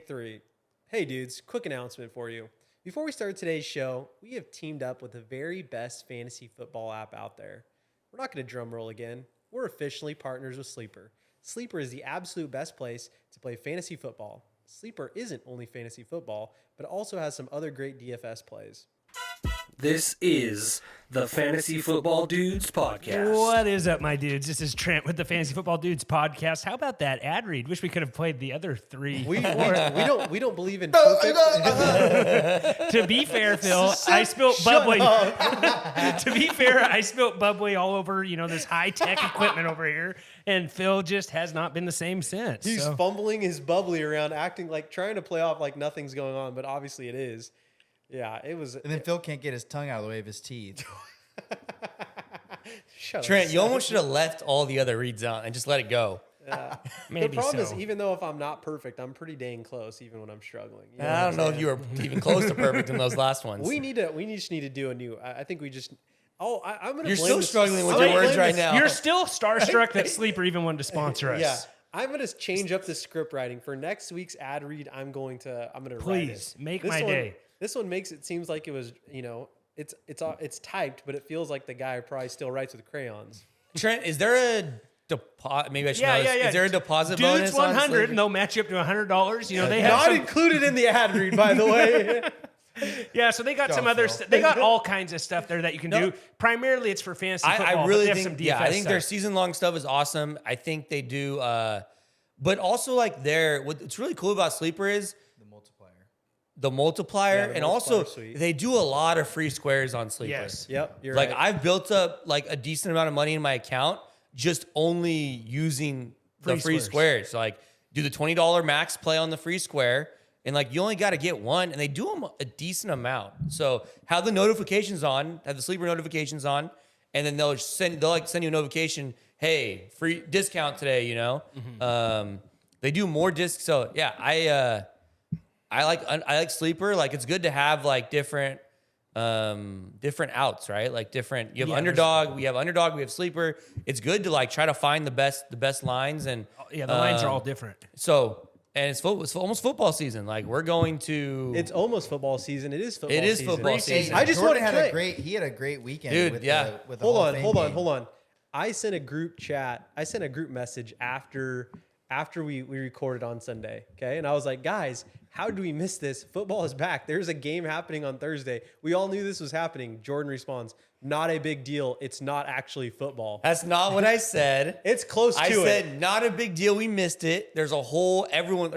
Take 3. Hey dudes, quick announcement for you. Before we start today's show, we have teamed up with the very best fantasy football app out there. We're not going to drum roll again. We're officially partners with Sleeper. Sleeper is the absolute best place to play fantasy football. Sleeper isn't only fantasy football, but also has some other great DFS plays. This is the Fantasy Football Dudes podcast. What is up, my dudes? This is Trent with the Fantasy Football Dudes podcast. How about that ad read? Wish we could have played the other 3. We don't believe in perfect. To be fair, Phil, I spilt bubbly. To be fair, I spilt bubbly all over, this high-tech equipment over here, and Phil just has not been the same since. He's fumbling his bubbly around, acting like trying to play off like nothing's going on, but obviously it is. Yeah, it was. And then Phil can't get his tongue out of the way of his teeth. Trent, you almost should have left all the other reads out and just let it go. Maybe the problem so. is, even though if I'm not perfect, I'm pretty dang close, even when I'm struggling. You know I don't know if you were even close to perfect in those last ones. We just need to do a new. I think we just. I'm gonna. You're blame still this, struggling with I'm your gonna words blame right this- now. You're still starstruck that Sleeper even wanted to sponsor us. Yeah, I'm gonna change up the script writing for next week's ad read. I'm gonna write Please, it. make This my one- day. This one makes it seems like it was, it's typed, but it feels like the guy probably still writes with crayons. Trent, is there a deposit? Maybe I should know this. Yeah. Is there a deposit Dudes bonus on 100, Sleeper? and they'll match you up to $100. They have Not some, included in the ad read, by the way. yeah. So they got some other. They got all kinds of stuff there that you can do. Primarily, it's for fantasy football. I but really they have think, some DFS I think their stuff. season-long stuff is awesome. I think they do, but also like what's really cool about Sleeper is the multiplier, Yeah, the and multiplier also suite. they do a lot of free squares on Sleeper. Yes. Yep, you're Like right. I've built up like a decent amount of money in my account just only using the free squares. So like do the $20 max play on the free square, and like you only got to get one, and they do them a decent amount. So have the notifications on, have the Sleeper notifications on, and then they'll send you a notification, hey, free discount today. They do more discs. So yeah, I like Sleeper. Like it's good to have like different outs, right? Like different. You have Underdog. We have Sleeper. It's good to like try to find the best lines, and Yeah, the lines are all different. So and it's almost football season. Like we're going to. It's almost football season. It is football. It is season. football season. I just Jordan want had to he had a great weekend. Dude, with yeah. with the Hall of Fame game. Hold on. I sent a group chat. I sent a group message after we recorded on Sunday. Okay, and I was like, guys, how do we miss this? Football is back. There's a game happening on Thursday. We all knew this was happening. Jordan responds, not a big deal. It's not actually football. That's not what I said. It's close to I it. said not a big deal. We missed it. There's a whole No, whole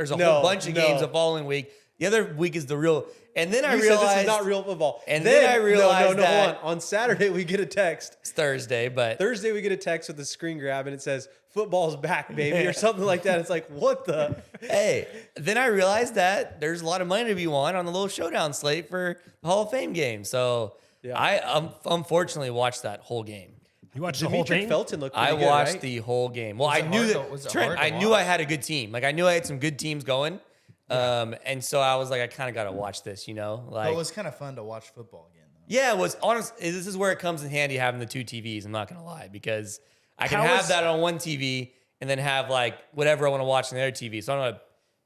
bunch of no. games the following week. The other week is the real. And then I You realized said this is not real football. And then I realized that hold on. On Saturday we get a text. it's Thursday, but Thursday we get a text with a screen grab and it says football's back, baby, or something like that. It's like, what the? hey, then I realized that there's a lot of money to be won on the little showdown slate for the Hall of Fame game. So Yeah. I unfortunately watched that whole game. You watched the whole Demetric thing? Felton looked I pretty good, watched right? the whole game. Well, I it knew hard that to- was it Trent, hard to I knew I watch? had a good team. Like I knew I had some good teams going. And so I was like, I kind of got to watch this, But like it was kind of fun to watch football again, though. yeah, it was honest. This is where it comes in handy having the two TVs. I'm not going to lie, because I can How have was- that on one TV and then have like whatever I want to watch on the other TV. So I don't want to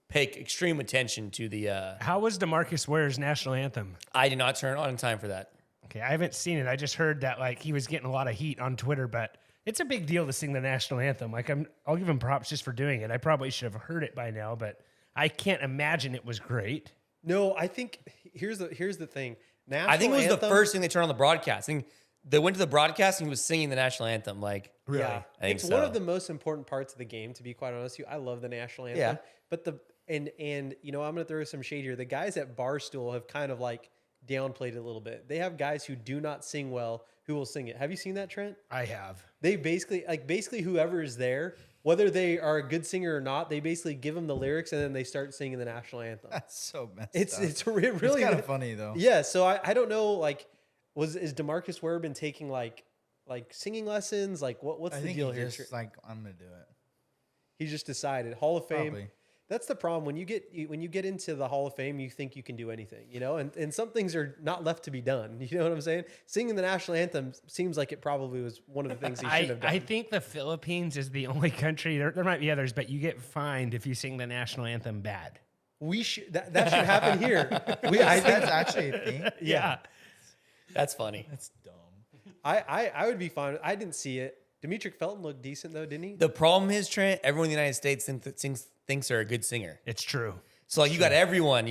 pay extreme attention to the, How was DeMarcus Ware's national anthem? I did not turn it on in time for that. Okay, I haven't seen it. I just heard that like he was getting a lot of heat on Twitter, but it's a big deal to sing the national anthem. Like I'll give him props just for doing it. I probably should have heard it by now, but I can't imagine it was great. No, I think here's the thing. National I think it was the anthem- first thing they turned on the broadcast. I think they went to the broadcast and he was singing the national anthem. Like, Really? Yeah, I think it's so. one of the most important parts of the game. To be quite honest with you, I love the national anthem. Yeah. But and I'm gonna throw some shade here. The guys at Barstool have kind of like downplayed it a little bit. They have guys who do not sing well who will sing it. Have you seen that, Trent? I have. They basically whoever is there, whether they are a good singer or not, they basically give them the lyrics and then they start singing the national anthem. That's so messed It's up. it's really It's kind of funny though. Yeah, so I don't know, like, is DeMarcus Ware been taking like singing lessons? Like what's I the think deal he here? just like, I'm gonna do it. He just decided Hall of Fame. Probably. That's the problem when you get into the Hall of Fame, you think you can do anything, and some things are not left to be done. You know what I'm saying? Singing the national anthem seems like it probably was one of the things he should have done. I think the Philippines is the only country. There might be others, but you get fined if you sing the national anthem bad. that should happen here. That's actually a thing. Yeah. That's funny. That's dumb. I would be fine. I didn't see it. Demetric Felton looked decent though, didn't he? The problem is, Trent, everyone in the United States thinks they're a good singer. It's true. So like you got everyone,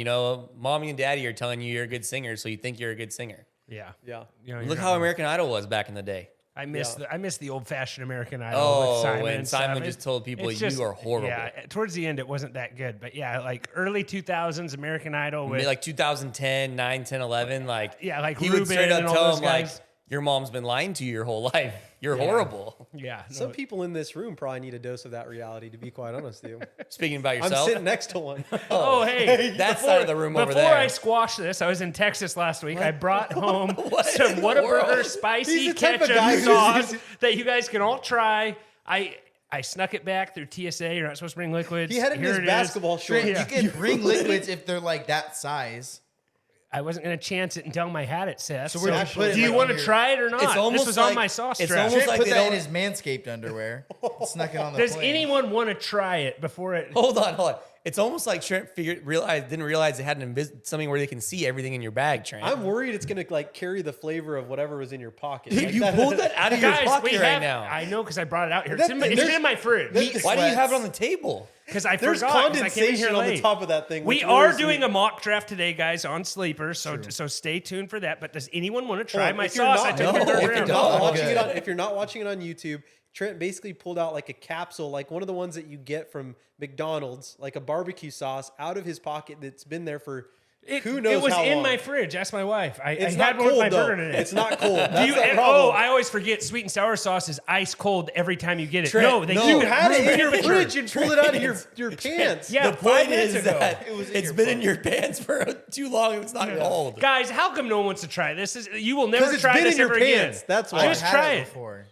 mommy and daddy are telling you you're a good singer, so you think you're a good singer. Yeah. Yeah. You know, Look you're how not- American Idol was back in the day. I miss the old fashioned American Idol Oh, with Simon. when and Simon stuff. just told people, It's "You are horrible." Yeah, towards the end it wasn't that good, but yeah, like early 2000s American Idol with Like 2010, 9, 10, 11, like Yeah, like he would straight Ruben up and all tell those him like, guys. "Your mom's been lying to you your whole life. You're horrible." yeah. Some people in this room probably need a dose of that reality, to be quite honest with you. Speaking about I'm yourself, sitting next to one. Oh, hey, that side of the room over before there. I squashed this, I was in Texas last week. I brought home What in some the Whataburger world? spicy He's the type of ketchup guy who's- sauce that you guys can all try. I snuck it back through TSA. You're not supposed to bring liquids. He had it in Here his is. basketball shorts. You can bring liquids if they're like that size. I wasn't going to chance it and tell him I had it, Seth. So where'd you put it, do you like, want to in your- try it or not? It's almost This was like- on my sauce it's strap. almost Trent like put they that in don't- his Manscaped underwear. Snuck it on the Does plane. anyone want to try it before it? Hold on. It's almost like Trent didn't realize they had something where they can see everything in your bag, Trent. I'm worried it's gonna like carry the flavor of whatever was in your pocket. Dude, Like you that- pulled that out of your Guys, pocket we right have. now. I know because I brought it out here. That- It's been in my fridge. Why do you have it on the table? Because I There's forgot. 'Cause I came in here condensation on the late. top of that thing. We which are worries doing me. a mock draft today, guys, on Sleeper. So stay tuned for that. But does anyone want to try Hold on, my if you're sauce? I not- took no, it third if you're round. not watching good. if you're not watching it on YouTube, Trent basically pulled out like a capsule, like one of the ones that you get from McDonald's, like a barbecue sauce, out of his pocket that's been there for who knows It was how in long. my fridge. Ask my wife. I It's had not one with cold my though. burger today. It's not cold. That's Do you, the oh, problem. I always forget sweet and sour sauce is ice cold every time you get it. Trent, no, they no. keep You it had it room in your temperature. fridge and pulled it out of your pants. Yeah, The point 5 minutes is ago. that it's been in your pants for too long. It's not cold. Guys, how come no one wants to try this? You will never Because it's try been this in your ever pants. again. That's why. I've Just had try it. before.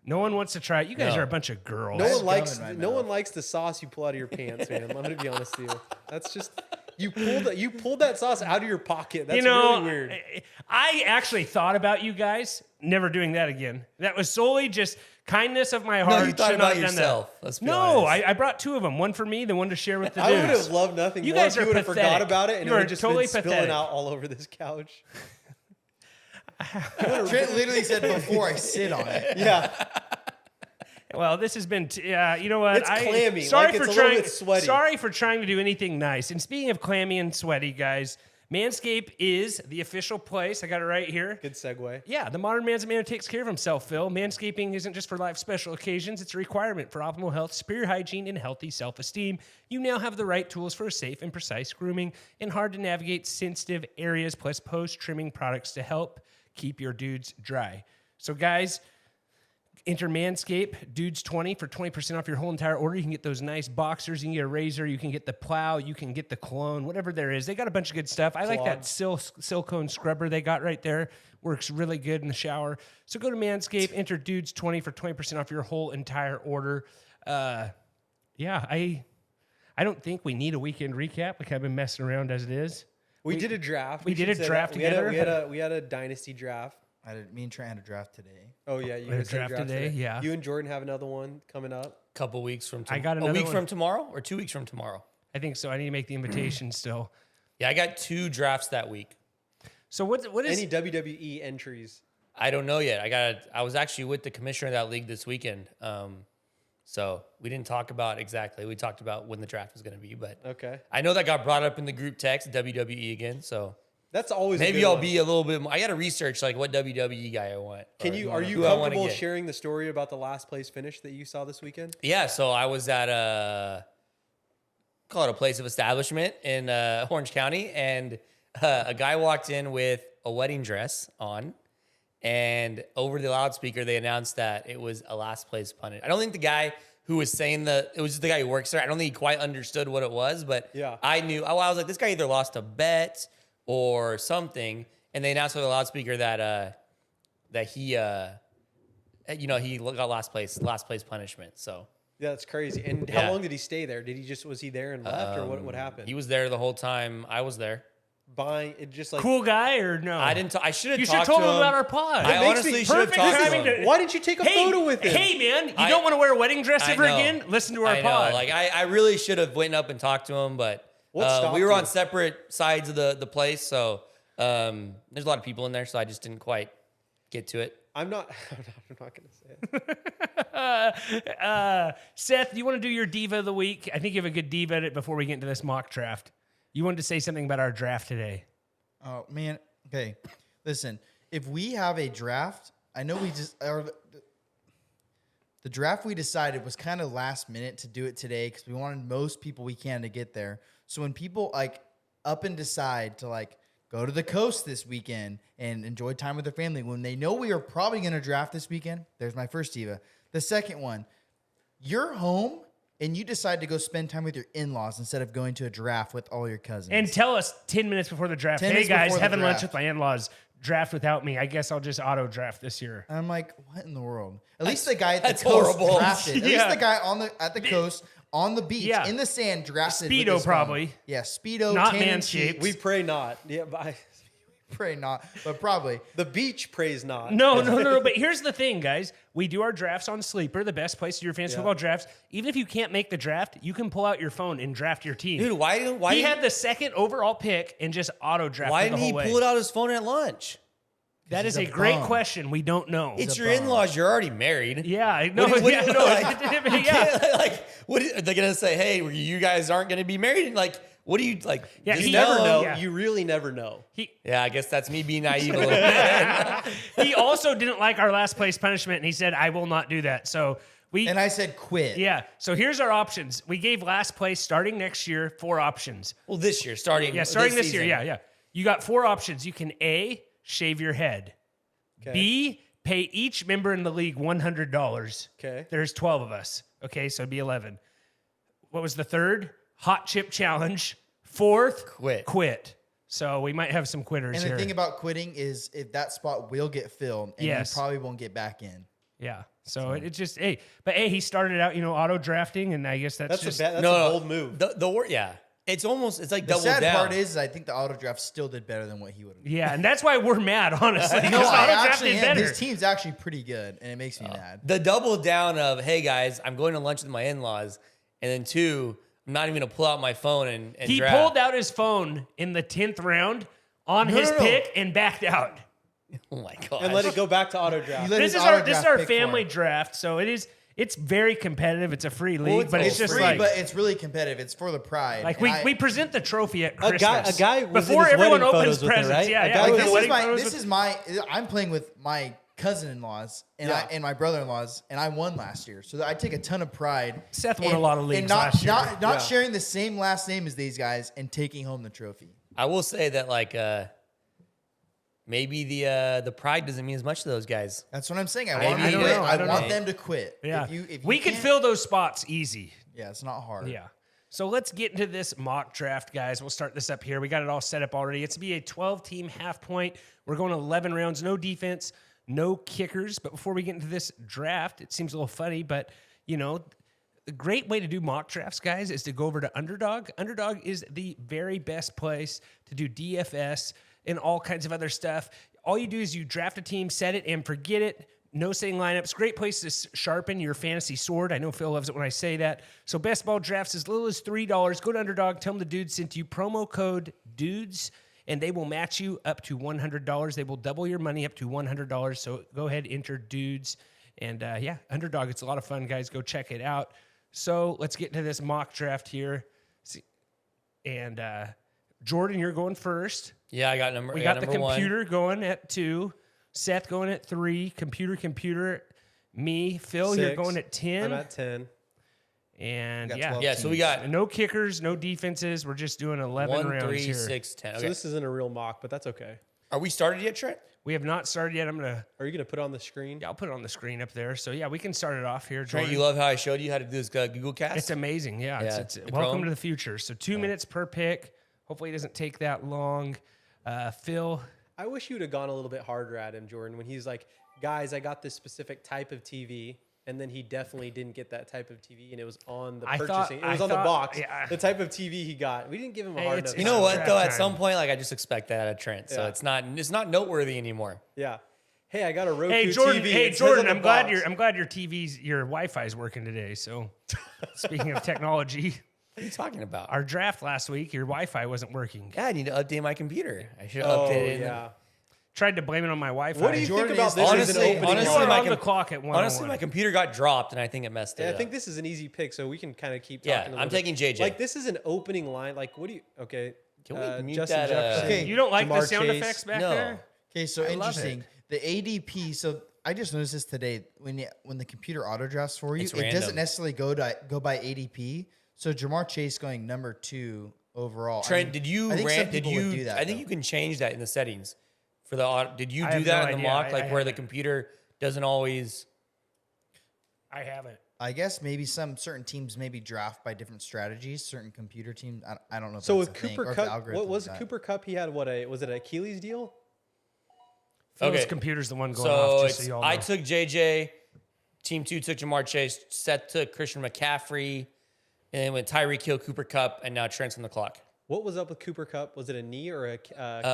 No one wants to try it. You guys No. are a bunch of girls. No It's one likes gum in my no one mouth. likes the sauce you pull out of your pants, man. I'm gonna be honest with you. That's just you pulled that sauce out of your pocket. That's really weird. I actually thought about you guys never doing that again. That was solely just kindness of my heart. No, you thought Should not about have done that. yourself. Let's be No, honest. I brought 2 of them. One for me, the one to share with the I would dudes. have loved nothing You more guys if you are would have forgot pathetic. about it and You it would are have just totally been spilling pathetic. out all over this couch. Trent literally said before I sit on it. Yeah. Well, this has been, you know what? It's clammy, Sorry like for it's a little trying. bit sweaty. Sorry for trying to do anything nice. And speaking of clammy and sweaty, guys, Manscaped is the official place. I got it right here. Good segue. Yeah, the modern man's a man who takes care of himself, Phil. Manscaping isn't just for life special occasions. It's a requirement for optimal health, superior hygiene, and healthy self-esteem. You now have the right tools for a safe and precise grooming in hard-to-navigate sensitive areas, plus post-trimming products to help keep your dudes dry. So, guys, enter Manscaped, Dudes 20 for 20% off your whole entire order. You can get those nice boxers. You can get a razor. You can get the plow. You can get the cologne, whatever there is. They got a bunch of good stuff. I like that silicone scrubber they got right there. Works really good in the shower. So go to Manscaped, enter Dudes 20 for 20% off your whole entire order. Yeah, I don't think we need a weekend recap. Like I've been messing around as it is. We did a draft. we should did a say that. draft together. We had a dynasty draft. Me and Trent had a draft today. Oh yeah, you We had a guys had draft today, yeah. You and Jordan have another one coming up. Couple weeks from I got a another week one. from tomorrow or 2 weeks from tomorrow. I think so. I need to make the invitation still. Yeah, I got 2 drafts that week. So what is Any WWE entries? I don't know yet. I was actually with the commissioner of that league this weekend. So we didn't talk about exactly. We talked about when the draft was going to be, but Okay, I know that got brought up in the group text, WWE again. So that's always a maybe good I'll one. be a little bit more. I got to research like what WWE guy I want. Are you who I wanna comfortable get. sharing the story about the last place finish that you saw this weekend? Yeah, so I was at call it a place of establishment in Orange County, and a guy walked in with a wedding dress on, and over the loudspeaker they announced that it was a last place punish. I don't think the guy who was saying it was just the guy who works there. I don't think he quite understood what it was, but Yeah. I knew. I was like, this guy either lost a bet or something, and they announced over the loudspeaker that he he got last place punishment. So. Yeah, that's crazy. And Yeah. how long did he stay there? Was he there and left, or what happened? He was there the whole time I was there. Buying it, just like cool guy or no? I didn't. I should have. You should have talked told to him about our pod. I makes me honestly should have perfect talked to timing him. to- Why didn't you take a photo with him? Hey, man, you I- don't want to wear a wedding dress I ever know. again? Listen to our I know. pod. Like I really should have went up and talked to him, but What stopped we were you? on separate sides of the place, so there's a lot of people in there, so I just didn't quite get to it. I'm not going to say it. Seth, do you want to do your diva of the week? I think you have a good diva in it before we get into this mock draft. You wanted to say something about our draft today. Oh man. Okay. Listen, if we have a draft, I know we just the draft we decided was kind of last minute to do it today because we wanted most people we can to get there. So when people like up and decide to like go to the coast this weekend and enjoy time with their family, when they know we are probably going to draft this weekend, there's my first diva. The second one, you're home and you decide to go spend time with your in-laws instead of going to a draft with all your cousins. And tell us 10 minutes before the draft, 10 hey minutes guys, before the having lunch draft. with my in-laws, draft without me. I guess I'll just auto draft this year. And I'm like, what in the world? At least the guy at the that's coast horrible. drafted. At Yeah. least the guy at the coast on the beach Yeah. in the sand drafted. with Speedo his phone. probably. Yeah, speedo. Not tan and man-shaped. cheeks. We pray not. Yeah, but pray not, but probably. the beach prays not. No. But here's the thing, guys. We do our drafts on Sleeper, the best place to do your fantasy Yeah. football drafts. Even if you can't make the draft, you can pull out your phone and draft your team. Dude, why he didn't had the second overall pick and just auto drafted why the didn't whole he way. pull it out his phone at lunch? That is He's a a great bum. question. We don't know. It's a your bum. in-laws. You're already married. Yeah, I know. What do you- Yeah, what do no, you- yeah. like, what are they gonna say? Hey, you guys aren't gonna be married. And like, what do you like? Yeah, just he- You never know. Yeah. You really never know. Yeah, I guess that's me being naive a little bit. He also didn't like our last place punishment, and he said, "I will not do that." So we, And I said, quit. yeah. So here's our options. We gave last place starting next year 4 options. Well, this year, starting Starting this year. season. Yeah. You got 4 options. You can A, shave your head. Okay. B, pay each member in the league $100. Okay. There's 12 of us. Okay, so it'd be 11. What was the third? Hot chip challenge. Fourth, quit. So we might have some quitters And here. the thing about quitting is if that spot will get filled and Yes. you probably won't get back in. Yeah. So it's just he started out, auto drafting, and I guess that's just That's a bold move. The word, yeah. It's like The double sad down. part is I think the auto draft still did better than what he would have. yeah, and that's why we're mad, honestly. No, because I auto draft actually did am. better. His team's actually pretty good, and it makes me mad. the double down of, hey guys, I'm going to lunch with my in-laws, and then 2, I'm not even gonna pull out my phone and He draft. pulled out his phone in the 10th round on his no. pick and backed out. Oh my god! And let it go back to auto draft. He let This his is our auto draft pick for family him. draft, so it's very competitive. It's a free league, it's but it's It's just free, like but it's really competitive. It's for the pride. like And we present the trophy at A Christmas. guy was in before his everyone wedding opens photos with her, presents. right? Yeah, A yeah. guy like was the in wedding photos this with- is my. I'm playing with my cousin-in-laws and Yeah. and my brother-in-laws, and I won last year, so I take a ton of pride. Seth won in- a lot of in leagues not, last year. Not Yeah. sharing the same last name as these guys and taking home the trophy. I will say that maybe the pride doesn't mean as much to those guys. That's what I'm saying. I Maybe want them to they quit. don't. I I don't want know. them to quit. Yeah, If you we could can't- fill those spots easy. Yeah, it's not hard. Yeah. So let's get into this mock draft, guys. We'll start this up here. We got it all set up already. It's to be a 12-team half point. We're going 11 rounds, no defense, no kickers. But before we get into this draft, it seems a little funny, but a great way to do mock drafts, guys, is to go over to Underdog. Underdog is the very best place to do DFS and all kinds of other stuff. All you do is you draft a team, set it, and forget it. No setting lineups. Great place to sharpen your fantasy sword. I know Phil loves it when I say that. So best ball drafts as little as $3. Go to Underdog. Tell them the dudes sent you promo code DUDES, and they will match you up to $100. They will double your money up to $100. So go ahead, enter DUDES. And Underdog. It's a lot of fun, guys. Go check it out. So let's get into this mock draft here. And Jordan, you're going first. Yeah, I got number. We I got the number 1. computer going at 2. Seth going at 3. Computer. Me. Phil, you're 6. going at 10. I'm at 10. And got yeah. 12. Yeah, so we got No kickers, no defenses. We're just doing 11 1, rounds 3, here. 6, 10. So Okay. this isn't a real mock, but that's okay. Are we started yet, Trent? We have not started yet. Are you going to put it on the screen? I'll put it on the screen up there. So yeah, we can start it off here. Trent, Jordan. you love how I showed you how to do this Google Cast? It's amazing. Yeah. Yeah, It's the welcome Chrome. to the future. So 2 minutes per pick. Hopefully it doesn't take that long. Phil. I wish you'd have gone a little bit harder at him, Jordan, when he's like, guys, I got this specific type of TV. And then he definitely didn't get that type of TV, and it was on the purchasing. It was on the box. Yeah. The type of TV he got. We didn't give him a Hey, hard it's- enough. You It's know what draft though? At time. some point, I just expect that out of Trent. So Yeah. it's not noteworthy anymore. Yeah. Hey, I got a Roku Hey Jordan, TV. hey It says Jordan, on the I'm glad box. your Wi-Fi is working today. So speaking of technology, are you talking about? Our draft last week, your Wi-Fi wasn't working. Yeah, I need to update my computer. I should Oh, update it. yeah. Tried to blame it on my Wi-Fi. What do you Jordan think about is- this as an honestly- opening honestly, line? You my are on com- the clock at 1:01. Honestly, my computer got dropped, and I think it messed it Yeah, up. I think this is an easy pick, so we can kind of keep Yeah, talking. a little I'm bit. taking JJ. Like, this is an opening line. Like, what do you? Okay, Can we mute Justin that, Jefferson. Okay. You don't like the Jamar sound Chase. effects back No. there? Okay, so I love interesting. The ADP. So I just noticed this today. When the computer auto drafts for you, It's it random. doesn't necessarily go by ADP. So Jamar Chase going number 2 overall. Trent, did you I think some rant? Did people would you? do that, I think though. you can change that in the settings for the auto. Did you I do have that no in the idea. mock, I like where the haven't. computer doesn't always? I haven't. I guess maybe some certain teams maybe draft by different strategies. Certain computer teams. I don't know. If So that's with a thing, Cooper or if the Cup, algorithm what was does that. Cooper Cup? He had was it an Achilles deal? Phil's Okay. computer's the one going So off, just it's, so you all I know. took JJ. Team 2 took Jamar Chase. Seth took Christian McCaffrey, and then went Tyreek Hill, Cooper Cup, and now Trent's on the clock. What was up with Cooper Cup? Was it a knee or a calf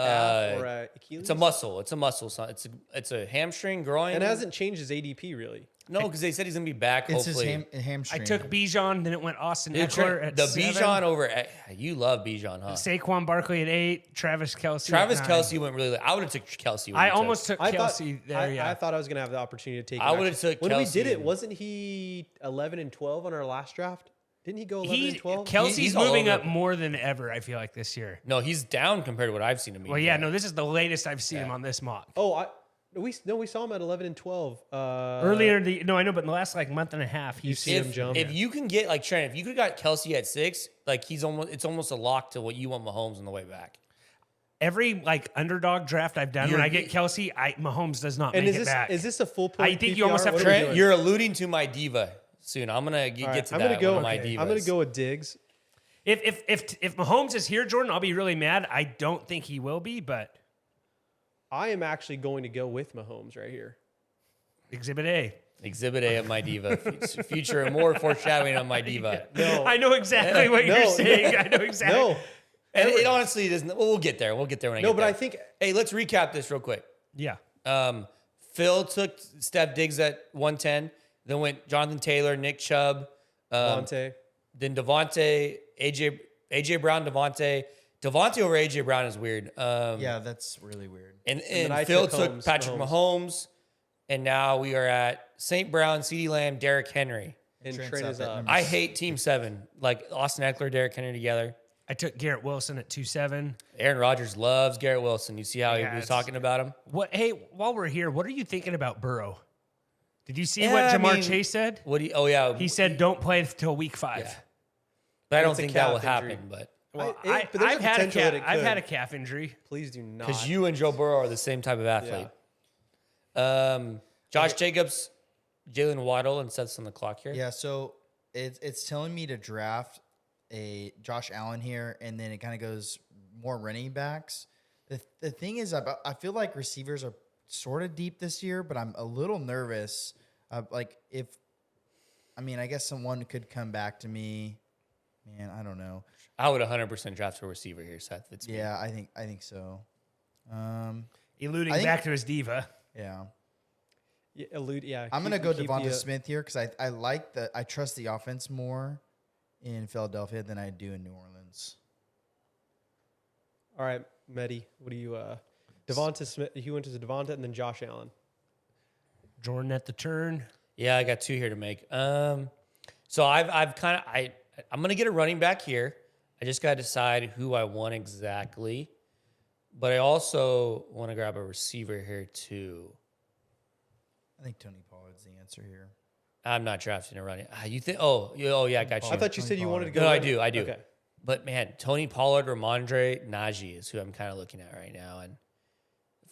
or a Achilles? It's a muscle. It's a muscle. Son. It's a hamstring, groin. and it hasn't changed his ADP really. No, because they said he's gonna be back. It's hopefully. his hamstring. I took Bijan, then it went Austin Dude, Eckler Trent, at the 7. Bijan over. You love Bijan, huh? Saquon Barkley at 8. Travis Kelsey. Travis at 9. Kelsey went really. I would have took Kelsey. when I you took. almost took I Kelsey thought, there. Yeah. I thought I was gonna have the opportunity to take. I him, would've actually. took when Kelsey we did it. and- Wasn't he 11 and 12 on our last draft? Didn't he go 11 and 12? Kelsey's He's all moving over up it. more than ever. I feel like this year. No, he's down compared to what I've seen him. Well, yeah, no, this is the latest I've seen him on this mock. Oh, we saw him at 11 and 12. Earlier, I know, but in the last like month and a half, he's see him jump. If you can get like Trent, if you could have got Kelsey at 6, like it's almost a lock to what you want Mahomes on the way back. every like underdog draft I've done. When I get Kelsey, Mahomes does not And make is it this back. is this a full point? I think you almost have PPR? to- What are we Trent, doing? you're alluding to my diva soon. I'm gonna get All right, to I'm that. gonna go. One of my okay, divas. I'm gonna go with Diggs. If Mahomes is here, Jordan, I'll be really mad. I don't think he will be, but I am actually going to go with Mahomes right here. Exhibit A. Exhibit A of my diva. Future and more foreshadowing of my diva. No, I know exactly what you're No. saying. I know exactly. no, And it honestly doesn't. Well, we'll get there. We'll get there when I no. get But there. I think Hey, let's recap this real quick. Yeah. Phil took Steph Diggs at 110. Then went Jonathan Taylor, Nick Chubb, Devontae. then Devontae, AJ Brown, Devontae over AJ Brown is weird. Yeah, that's really weird. And then I Phil took took Patrick Mahomes. And now we are at St. Brown, CeeDee Lamb, Derrick Henry. And Trent's Trent up is at up. number I hate Team 7, like Austin Eckler, Derrick Henry together. I took Garrett Wilson at 2.7. Aaron Rodgers loves Garrett Wilson. You see how Yeah, he was it's- talking about him? What? Hey, while we're here, what are you thinking about Burrow? Did you see Yeah, what I Jamar mean- Chase said? What do you, oh, yeah. He said, "Don't play till week 5." Yeah. But I don't It's a think that will calf injury. happen. But Well, But there's a I've had a potential that it I've could. had a calf injury. Please do not. because you and Joe Burrow are the same type of athlete. Josh Jacobs, Jalen Waddle, and Seth's on the clock here. Yeah, so it's telling me to draft a Josh Allen here, and then it kind of goes more running backs. The thing is, I feel like receivers are sort of deep this year, but I'm a little nervous. I guess someone could come back to me. Man, I don't know. I would 100% draft a receiver here, Seth. It's me. Yeah, I think so. Eluding I think- back to his diva. Yeah. Yeah, I'm gonna go keep Devonta the, Smith here because I trust the offense more in Philadelphia than I do in New Orleans. All right, Medi, what do you? Devonta Smith. He went to Devonta and then Josh Allen. Jordan at the turn. Yeah, I got 2 here to make. So I'm gonna get a running back here. I just gotta decide who I want exactly. But I also want to grab a receiver here too. I think Tony Pollard's the answer here. I'm not drafting a running. You think? Oh yeah, I got you. I thought you said you wanted to go. No, I running. do. Okay. But man, Tony Pollard, Ramondre, Najee is who I'm kind of looking at right now. And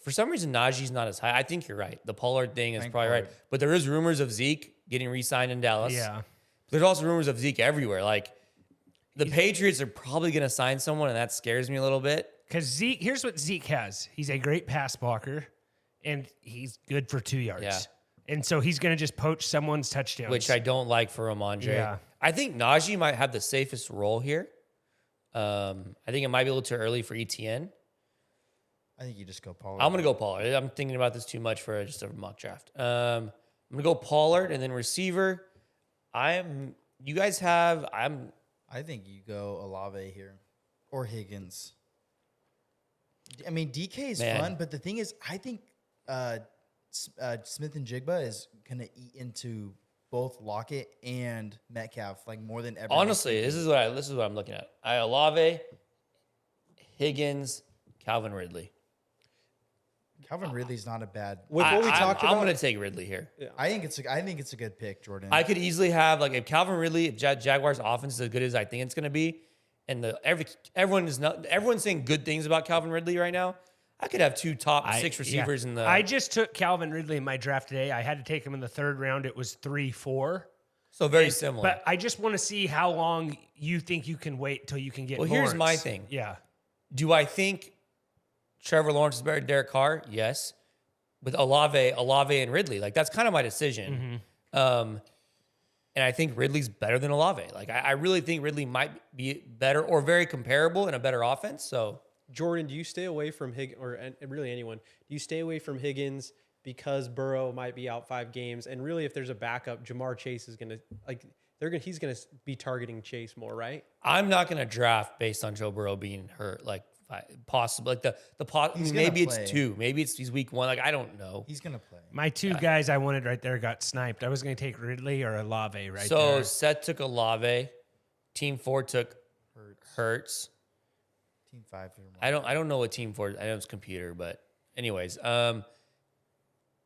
for some reason, Najee's not as high. I think you're right. The Pollard thing is Frank probably right. Pollard. But there is rumors of Zeke getting re-signed in Dallas. Yeah. There's also rumors of Zeke everywhere. Like the Patriots are probably going to sign someone, and that scares me a little bit. Because Zeke, here's what Zeke has. He's a great pass blocker, and he's good for 2 yards. Yeah. And so he's going to just poach someone's touchdowns. Which I don't like for Ramondre. Yeah. I think Najee might have the safest role here. I think it might be a little too early for ETN. I think you just go Pollard. I'm going to go Pollard. I'm thinking about this too much for just a mock draft. I'm going to go Pollard and then receiver. I I think you go Olave here or Higgins. I mean, DK is fun, but the thing is, I think Smith and Jigba is going to eat into both Lockett and Metcalf like more than ever. Honestly, this is what I'm looking at. Olave, Higgins, Calvin Ridley. Calvin Ridley's not a bad. With what we talked about, I'm going to take Ridley here. Yeah. I think it's a good pick, Jordan. I could easily have like if Calvin Ridley, if Jaguars offense is as good as I think it's going to be, and everyone's saying good things about Calvin Ridley right now. I could have two top 6 receivers in the. I just took Calvin Ridley in my draft today. I had to take him in the 3rd round. It was 3-4. So very similar. But I just want to see how long you think you can wait till you can get. Well, Lawrence. here's my thing. Yeah. Do I think Trevor Lawrence is better than Derek Carr? Yes. With Olave, and Ridley, like that's kind of my decision. And I think Ridley's better than Olave. Like I really think Ridley might be better or very comparable in a better offense. So Jordan, do you stay away from Higgins, or really anyone? Do you stay away from Higgins because Burrow might be out 5 games, and really, if there's a backup, Jamar Chase is gonna he's gonna be targeting Chase more, right? I'm not going to draft based on Joe Burrow being hurt. Like possible, like maybe it's play. 2, maybe he's week 1. Like I don't know. He's gonna play. My 2 guys I wanted right there got sniped. I was going to take Ridley or Olave right So there. Seth took Olave. Team 4 took Hurts. Team 5. I don't know what Team 4. I know it's computer, but anyways,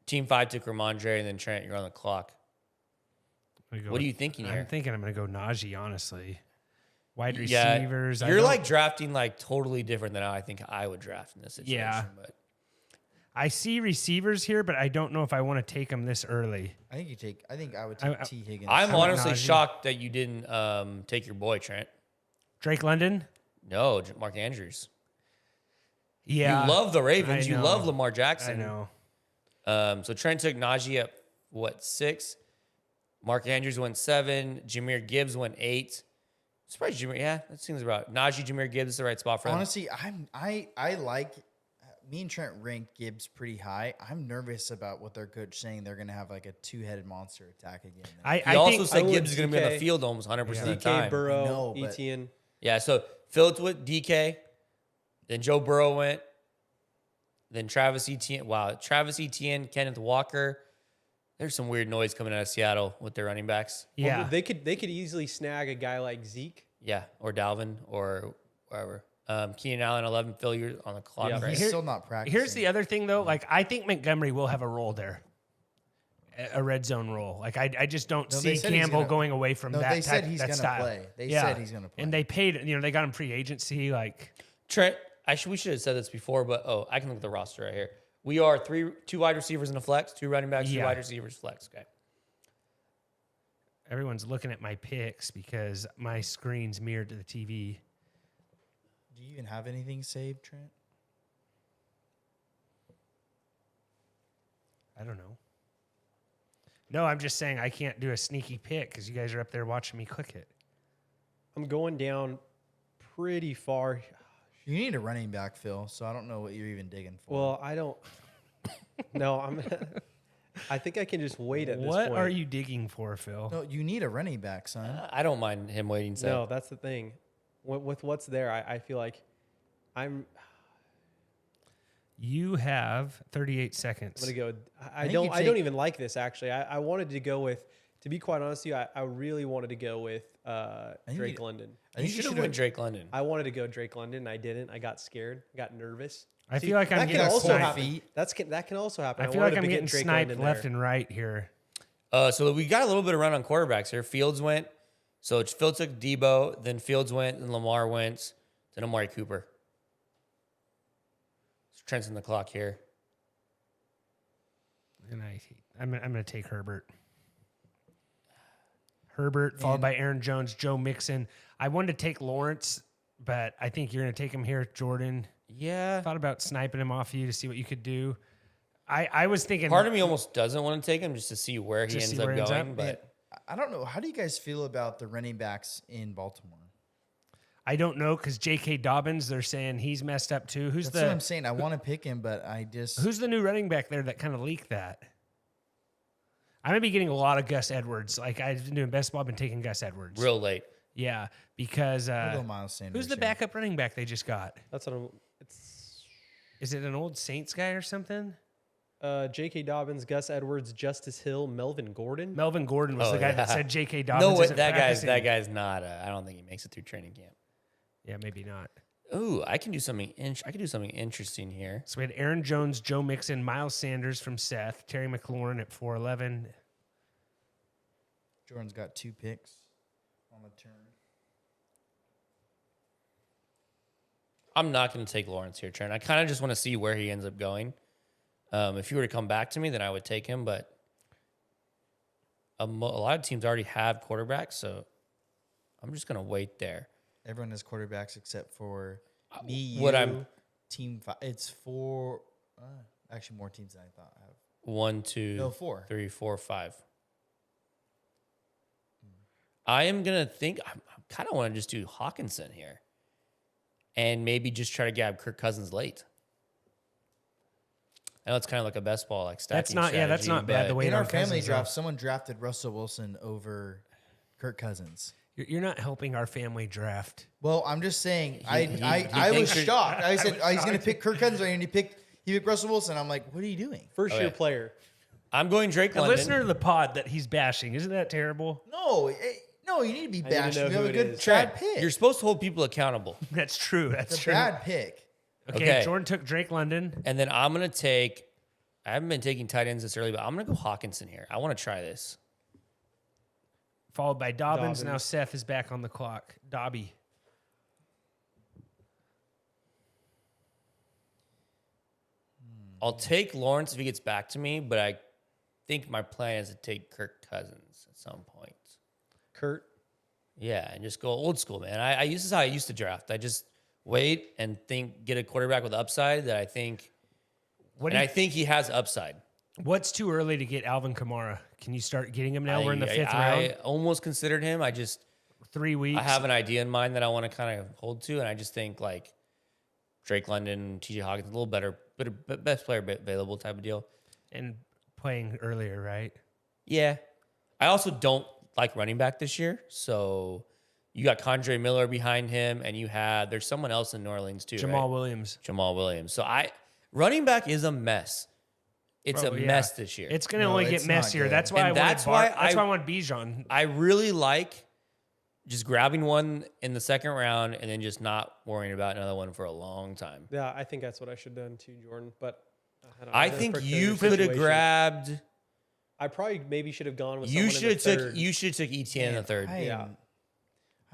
Team 5 took Ramondre, and then Trent, you're on the clock. What are you thinking here? I'm thinking I'm going to go Najee, honestly. Wide Yeah, receivers. you're like drafting like totally different than how I think I would draft in this situation. Yeah. But I see receivers here, but I don't know if I want to take them this early. I think I would take T Higgins. I'm went honestly Najee. shocked that you didn't take your boy Trent. Drake London? No, Mark Andrews. Yeah. You love the Ravens. I You know. love Lamar I Jackson. know. So Trent took Najee at 6? Mark Andrews went 7. Jahmyr Gibbs went 8. Surprised Jahmyr. Yeah, that seems about. Najee, Jahmyr Gibbs is the right spot for them. Honestly, I like me and Trent ranked Gibbs pretty high. I'm nervous about what their coach saying they're going to have like a 2-headed monster attack again. He also I said would Gibbs is going to be on the DK. field almost 100% of the DK, time. Burrow, know, but- Etienne. Yeah, so Phillips with DK, then Joe Burrow went, then Travis Etienne. Wow, Travis Etienne, Kenneth Walker. There's some weird noise coming out of Seattle with their running backs. Yeah. Well, they could easily snag a guy like Zeke. Yeah, or Dalvin or wherever. Keenan Allen, 11. Phil, you're on the clock, Yeah. right? He's still not practicing. Here's the other thing, though. Like, I think Montgomery will have a role there, a red zone role. Like, I just don't No, they see said he's Campbell gonna- going away from No, that they said type, he's that gonna style. play. They said he's gonna play. And they paid, they got him free agency. Like, Trent, we should have said this before, but I can look at the roster right here. We are 2 wide receivers in a flex, 2 running backs, 2 Yeah. wide receivers flex. Okay. everyone's looking at my picks because my screen's mirrored to the TV. Do you even have anything saved, Trent? I don't know. No, I'm just saying I can't do a sneaky pick because you guys are up there watching me click it. I'm going down pretty far. You need a running back, Phil. So I don't know what you're even digging for. Well, I don't. No, I think I can just wait at this What point. are you digging for, Phil? no, you need a running back, son. I don't mind him waiting. So. No, that's the thing. With what's there, I feel like I'm You have 38 seconds. gonna go. I think don't. you I don't take- even like this actually. I wanted to go with. To be quite honest with you, I really wanted to go with think Drake you- London. I You think should have should've- went Drake London. I wanted to go Drake London. And I didn't. I got scared. Got nervous. I feel like I'm that getting can also sniped. happen. That can also happen. I feel wanted like I'm to get getting Drake sniped London left there. and right here. So we got a little bit around on quarterbacks here. Fields went. So Fields took Debo, then Fields went, and Lamar went, then Amari Cooper. So Trent's on the clock here. And I'm going to take Herbert. Herbert, followed by Aaron Jones, Joe Mixon. I wanted to take Lawrence, but I think you're going to take him here, Jordan. Yeah. Thought about sniping him off you to see what you could do. I was thinking. Part of me almost doesn't want to take him just to see where he Just ends see up where he ends going. up. But I don't know. How do you guys feel about the running backs in Baltimore? I don't know because J.K. Dobbins, they're saying he's messed up too. That's what I'm saying. I want to pick him, but I just Who's the new running back there that kind of leaked that? I'm gonna be getting a lot of Gus Edwards. Like I've been doing best ball, I've been taking Gus Edwards. real late. Yeah, because I'll go Miles Sanders. who's the here. backup running back they just got? That's what I'm. It's Is it an old Saints guy or something? J.K. Dobbins, Gus Edwards, Justice Hill, Melvin Gordon. Melvin Gordon was Oh, the guy yeah. that said J.K. Dobbins. No, isn't that practicing. guy's not. I don't think he makes it through training camp. Yeah, maybe not. Ooh, I can do something. I can do something interesting here. So we had Aaron Jones, Joe Mixon, Miles Sanders from Seth, Terry McLaurin at 411. Jordan's got 2 picks on the turn. I'm not going to take Lawrence here, Trent. I kind of just want to see where he ends up going. If you were to come back to me, then I would take him. But a lot of teams already have quarterbacks, so I'm just going to wait there. Everyone has quarterbacks except for me, what you, I'm- Team 5. It's 4. Actually, more teams than I thought have. 1, 2, No, 4. 3, 4, 5. I am going to think, I kind of want to just do Hawkinson here and maybe just try to grab Kirk Cousins late. I know it's kind of like a best ball, like stacking That's not. Yeah, that's strategy, not bad. but The way In our on family Cousins, draft, someone drafted Russell Wilson over Kirk Cousins. You're not helping our family draft. Well, I'm just saying, He I was thinks you're- shocked. I said, was oh, he's going to shocked. pick Kirk Cousins, and he picked Russell Wilson. I'm like, what are you doing? First Oh, year yeah. player. I'm going Drake A London. listener to the pod that he's bashing. Isn't that terrible? No, no, you need to be I need to bashing. know You have who a it good is. bad Trent, pick. you're supposed to hold people accountable. That's true. That's It's a true. bad pick. Okay, Okay. Jordan took Drake London. And then I'm going to take, I haven't been taking tight ends this early, but I'm going to go Hawkinson here. I want to try this. Followed by Dobbins. Dobbins. Now Seth is back on the clock. Dobby. I'll take Lawrence if he gets back to me, but I think my plan is to take Kirk Cousins at some point. Kurt. Yeah, and just go old school, man. This is how I used to draft. I just wait and get a quarterback with upside that I think, What and I think he has upside. What's too early to get Alvin Kamara? Can you start getting him now? We're in the fifth I round. almost considered him. 3 weeks. I have an idea in mind that I want to kind of hold to, and I just think like Drake London, TJ Hawkins, a little better, but best player available type of deal. And playing earlier, right? Yeah. I also don't like running back this year, so you got Condre Miller behind him, and there's someone else in New Orleans too, Jamal right? Williams. Jamal Williams. So running back is a mess. It's Bro, a yeah. mess this year. It's going to No, only it's get not messier. good. That's why And I that's wanted why I want Bijan. I really like just grabbing one in the second round and then just not worrying about another one for a long time. Yeah, I think that's what I should have done too, Jordan. But don't know. I It's a think precarious you could have situation. grabbed. I probably maybe should have gone with. You someone in should have the took. third. You should have took ETN in the third. I Yeah. don't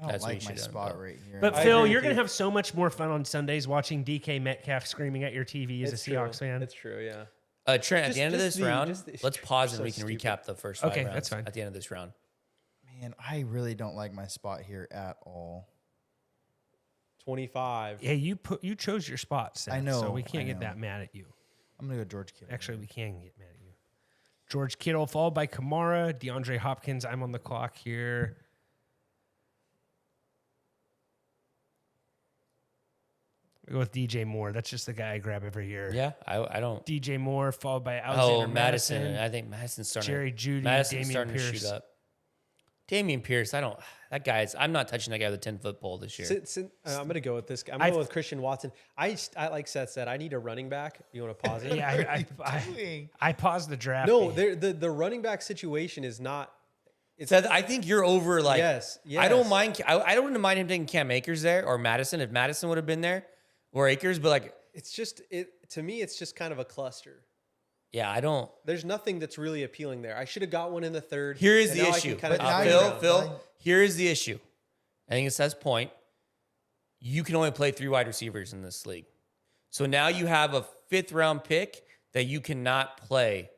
That's what like you my should've spot done. right here. But I Phil, agree you're with going to you. have so much more fun on Sundays watching DK Metcalf screaming at your TV as It's a Seahawks true. fan. It's true. Yeah. Trent, at the end of this round, it's let's pause and so we can stupid. recap the first 5 Okay, rounds that's fine. at the end of this round. Man, I really don't like my spot here at all. 25. Hey, you chose your spot, Seth, I know, so we can't I get know. that mad at you. I'm going to go George Kittle. Actually, we can get mad at you. George Kittle, followed by Kamara, DeAndre Hopkins. I'm on the clock here. We go with DJ Moore. That's just the guy I grab every year. Yeah, I don't. DJ Moore, followed by Alexander Madison. I think Madison's starting. Jerry Jeudy, Madison's Dameon starting to Pierce. shoot up. Damian Pierce, that guy's. I'm not touching that guy with a 10-foot pole this year. I'm going to go with this guy. I'm I- going with Christian Watson. I like Seth said, I need a running back. You want to pause it? Yeah, I paused the draft. No, the running back situation is not. Seth, I think you're over. Like, Yes, I don't yes. mind. I don't mind him taking Cam Akers there or Madison if Madison would have been there or Akers, but like, It's just to me. It's just kind of a cluster. yeah, I don't. There's nothing that's really appealing there. I should have got one in the third. Here is and the now I issue. can kind But now of you're- Phil, here is the issue. I think it says point. You can only play 3 wide receivers in this league. So now you have a 5th round pick that you cannot play.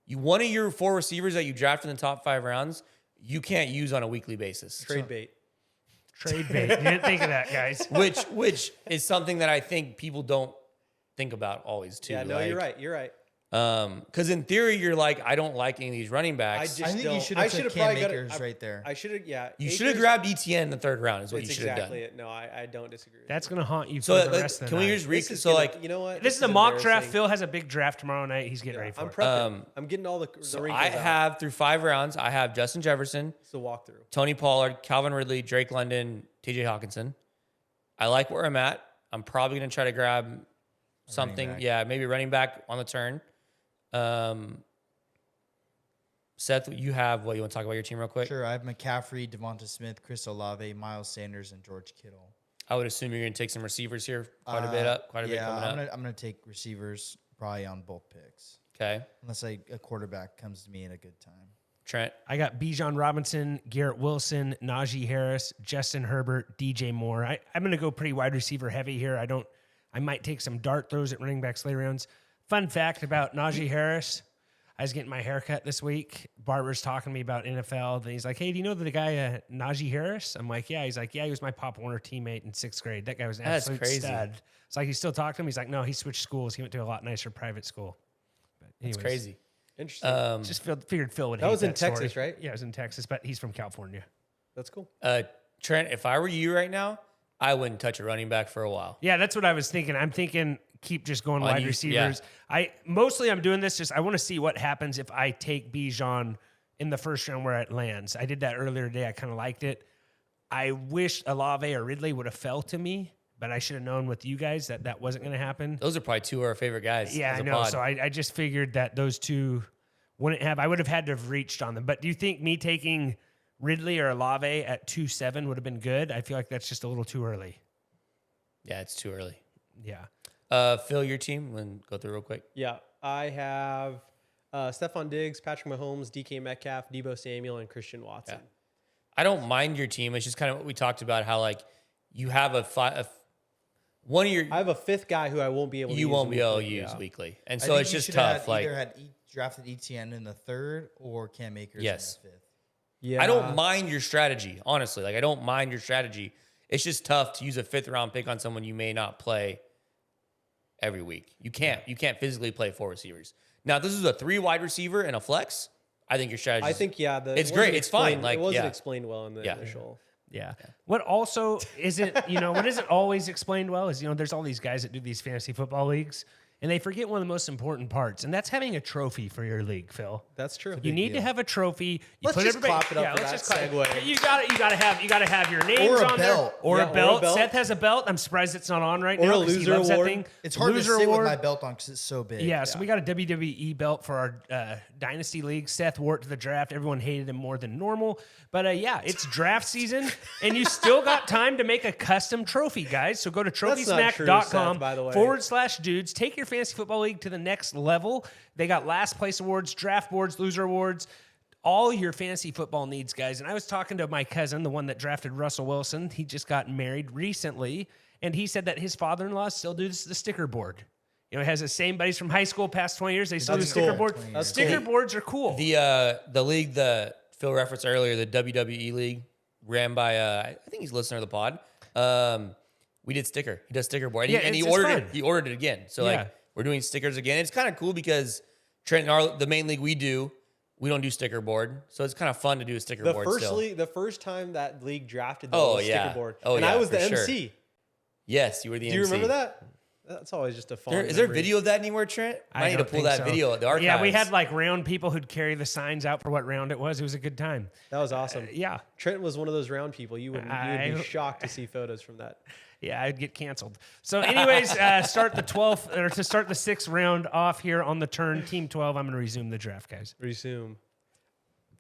One of your 4 receivers that you drafted in the top 5 rounds, you can't use on a weekly basis. trade bait. Trade bait. You didn't think of that, guys. Which is something that I think people don't think about always too. Yeah, no, Like, you're right. You're right. Because in theory, you're like, I don't like any of these running backs. I think you should have took Cam Akers right there. I should have, yeah. You should have grabbed ETN in the third round. Is what you That's should have exactly done. it. No, I don't disagree. With That's you. going to haunt you So for the rest of the can we night. just This is so gonna- like you know what? This is a mock draft. embarrassing. Phil has a big draft tomorrow night. He's getting ready for I'm it. prepping. I'm getting all the so wrinkles I out. have through 5 rounds. I have Justin Jefferson, It's a walkthrough. Tony Pollard, Calvin Ridley, Drake London, TJ Hawkinson. I like where I'm at. I'm probably going to try to grab something. back. Yeah, maybe running back on the turn. Seth, you have what? You want to talk about your team real quick? Sure, I have McCaffrey, Devonta Smith, Chris Olave, Miles Sanders, and George Kittle. I would assume you're going to take some receivers here. Quite a bit coming up. I'm gonna take receivers probably on both picks, Okay. unless a quarterback comes to me at a good time. Trent. I got Bijan Robinson, Garrett Wilson, Najee Harris, Justin Herbert, DJ Moore. I'm going to go pretty wide receiver heavy here. I might take some dart throws at running backs later rounds. Fun fact about Najee Harris. I was getting my haircut this week. Barber's talking to me about NFL. Then he's like, hey, do you know the guy Najee Harris? I'm like, yeah. He's like, yeah, he was my Pop Warner teammate in 6th grade. That guy was an That's absolute crazy. stud. It's like, he's still talking to him. He's like, no, he switched schools. He went to a lot nicer private school. But It's anyways, crazy. Interesting. Just figured Phil would That hate was in story. Texas, right? Yeah, it was in Texas, but he's from California. That's cool. Trent, if I were you right now, I wouldn't touch a running back for a while. Yeah, that's what I was thinking. I'm thinking keep just going wide you- receivers. I'm doing this just I want to see what happens if I take Bijan in the first round where it lands. I did that earlier today. I kind of liked it. I wish Olave or Ridley would have fell to me, but I should have known with you guys that wasn't going to happen. Those are probably 2 of our favorite guys. Yeah, as I a know. pod. So I just figured that those two wouldn't have. I would have had to have reached on them. But do you think me taking Ridley or Olave at 2-7 would have been good? I feel like that's just a little too early. Yeah, it's too early. Yeah. Phil, your team, and go through real quick. Yeah, I have Stephon Diggs, Patrick Mahomes, DK Metcalf, Debo Samuel, and Christian Watson. Yeah. I don't mind your team. It's just kind of what we talked about, how like you have one of your I have a 5th guy who I won't be able to you use won't be able to weekly, use yeah. weekly, and I so think it's you just should tough. have Like either drafted ETN in the 3rd or Cam Akers Yes. in the 5th. Yeah, I don't mind your strategy, honestly. Like I don't mind your strategy. It's just tough to use a 5th round pick on someone you may not play every week. You can't physically play 4 receivers. Now, if this is a 3 wide receiver and a flex, I think your strategy. I think it's it wasn't great. It's fine. explained- Like it wasn't yeah. explained well in the Yeah. initial. Yeah. What also isn't, what isn't always explained well is, there's all these guys that do these fantasy football leagues and they forget one of the most important parts, and that's having a trophy for your league, Phil. That's true. You need to have a trophy. You Let's just clap it up for let's that just segue. You gotta have your names Or a on belt. there. Or Yeah, a or a belt. belt. Seth has a belt. I'm surprised it's not on right Or now a 'cause he loser loves award. that thing. It's hard Loser to sit award. with my belt on because it's so big. Yeah, so we got a WWE belt for our Dynasty League. Seth wore it to the draft. Everyone hated him more than normal. But it's draft season, and you still got time to make a custom trophy, guys. So go to not true, trophysmack.com Seth, by the way. /dudes. Take your fantasy football league to the next level. They got last place awards, draft boards, loser awards, all your fantasy football needs, guys. And I was talking to my cousin, the one that drafted Russell Wilson. He just got married recently, and he said that his father-in-law still does the sticker board. It has the same buddies from high school past 20 years. They still do That's sticker cool. board. That's Sticker cool. boards are cool. The league that Phil referenced earlier, the WWE league, ran by I think he's a listener to the pod. We did sticker. He does sticker board, and, Yeah, and he it's ordered fun. it. He ordered it again. So Yeah. like we're doing stickers again. It's kind of cool because Trent, the main league we don't do sticker board, so it's kind of fun to do a sticker The board first still. the first time that league drafted Oh, the yeah. sticker board, Oh, and yeah, I was the for sure. MC. Yes, you were the Do you MC. remember that? That's always just a fun. Is there memory. video of that anywhere, Trent? I need to don't pull think that so. video at the archives. Yeah, we had like round people who'd carry the signs out for what round it was. It was a good time. That was awesome. Yeah. Trent was one of those round people. You would be shocked to see photos from that. Yeah, I'd get canceled. So, anyways, start the 12th or to start the 6th round off here on the turn. Team 12. I'm going to resume the draft, guys. Resume.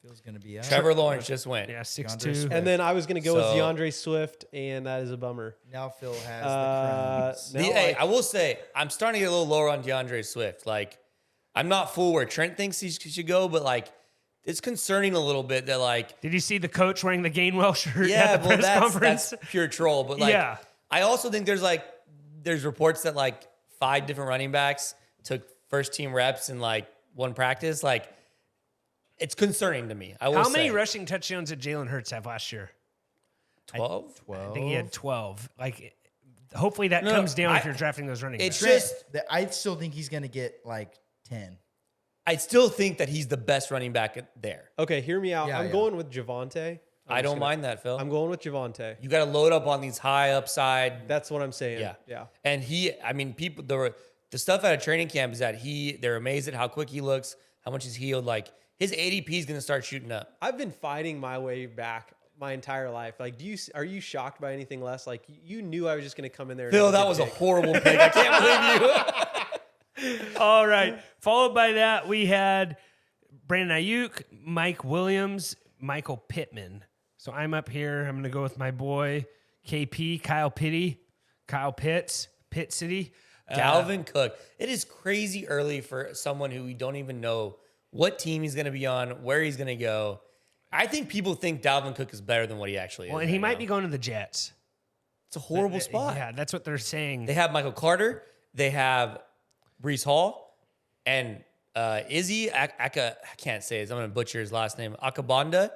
Feels going to be out. Trevor Lawrence just went. Yeah, DeAndre 6-2. Swift. And then I was going to go with So- DeAndre Swift, and that is a bummer. Now Phil has Uh, the crumbs. now Hey, I will say I'm starting to get a little lower on DeAndre Swift. Like, I'm not full where Trent thinks he should go, but like, it's concerning a little bit that like, Did you see the coach wearing the Gainwell shirt yeah, at the well, press conference? that's pure troll. But like, Yeah. I also think there's reports that like 5 different running backs took first team reps in like one practice. Like, it's concerning to me. I will How many say. rushing touchdowns did Jalen Hurts have last year? 12? I think he had 12. Like, hopefully that No, comes down if I- you're drafting those running It's backs. just I still think he's going to get like 10. I still think that he's the best running back there. Okay, hear me out. Yeah, I'm yeah. going with Javonte. I don't mind that, Phil. I'm going with Javonte. You got to load up on these high upside. That's what I'm saying. Yeah. Yeah. And people, the stuff out of training camp is that they're amazed at how quick he looks, how much he's healed. Like his ADP is going to start shooting up. I've been fighting my way back my entire life. Like, are you shocked by anything less? Like, you knew I was just going to come in there. Phil, and that was a horrible pick. I can't believe you. All right. Followed by that, we had Brandon Ayuk, Mike Williams, Michael Pittman. So I'm up here. I'm going to go with my boy, KP, Kyle Pitts, Pitt City. Dalvin Cook. It is crazy early for someone who we don't even know what team he's going to be on, where he's going to go. I think people think Dalvin Cook is better than what he actually is. Well, and he might be going to the Jets. It's a horrible spot. Yeah, that's what they're saying. They have Michael Carter. They have Brees Hall. And Izzy, I can't say his. I'm going to butcher his last name. Akabanda.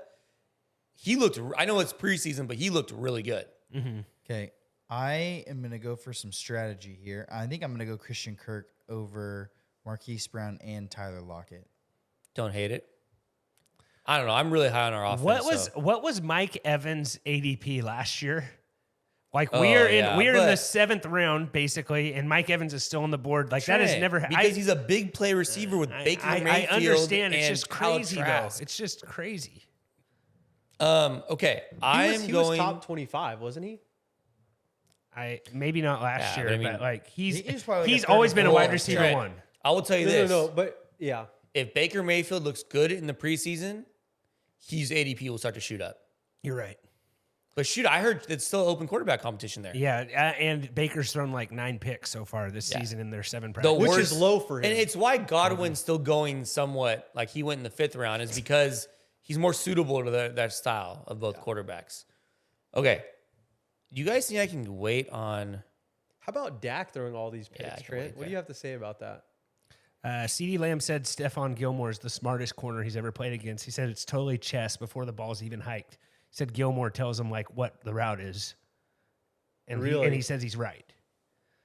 He looked, I know it's preseason, but he looked really good. Okay. I am going to go for some strategy here. I think I'm going to go Christian Kirk over Marquise Brown and Tyler Lockett. Don't hate it. I don't know. I'm really high on our offense. What was Mike Evans' ADP last year? Like Oh, we're in yeah, we're in the but- 7th round basically, and Mike Evans is still on the board. Like that has Trent, never because he's a big play receiver with Baker I Mayfield. understand. It's and just crazy Kyle though. Trask. It's just crazy. Okay, He was top 25, wasn't he? Maybe not last Yeah, year, but I mean, but like he's probably like he's a always been a 34. wide receiver Trent, one. I will tell you No, this. no, but yeah. If Baker Mayfield looks good in the preseason, his ADP will start to shoot up. You're right. But shoot, I heard it's still open quarterback competition there. Yeah, and Baker's thrown like 9 picks so far this season in their 7 practice. Which is low for him. And it's why Godwin's still going somewhat like he went in the 5th round is because he's more suitable to that style of both quarterbacks. Okay. Do you guys think I can wait on... How about Dak throwing all these picks, I can Trent? wait What there. do you have to say about that? CeeDee Lamb said Stephon Gilmore is the smartest corner he's ever played against. He said it's totally chess before the ball's even hiked. He said Gilmore tells him like what the route is, and Really? he says he's right.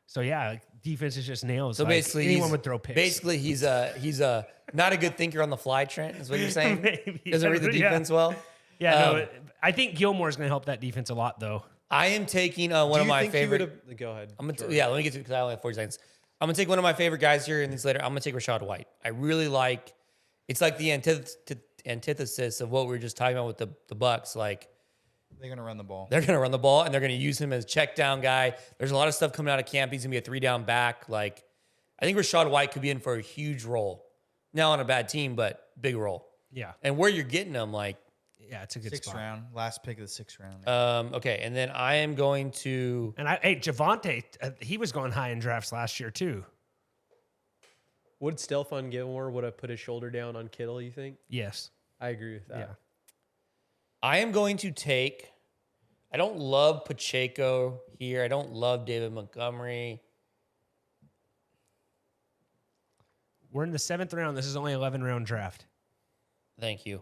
So yeah, like, defense is just nails. So Like, basically, anyone he's- would throw picks. Basically, he's a not a good thinker on the fly, Trent, is what you're saying? Maybe. Doesn't read the Yeah. defense well? No, I think Gilmore's going to help that defense a lot, though. I am taking one of my favorite... Go ahead. I'm gonna Jordan. let me get to because I only have 40 seconds. I'm gonna take one of my favorite guys here in these later. I'm gonna take Rashad White. I really like. It's like the antithesis of what we were just talking about with the Bucks. Like They're going to run the ball. they're gonna run the ball and they're gonna use him as check down guy. There's a lot of stuff coming out of camp. He's gonna be a 3-down back. Like I think Rashad White could be in for a huge role. Now on a bad team, but big role. Yeah, And where you're getting him, like yeah, it's a good 6th spot. round. Last pick of the 6th round. okay. And then I am going to. And Javonte, he was going high in drafts last year too. Would Stephon Gilmore would have put his shoulder down on Kittle, you think? Yes. I agree with that. Yeah. I am going to take. I don't love Pacheco here. I don't love David Montgomery. We're in the 7th round. This is only 11-round draft. Thank you.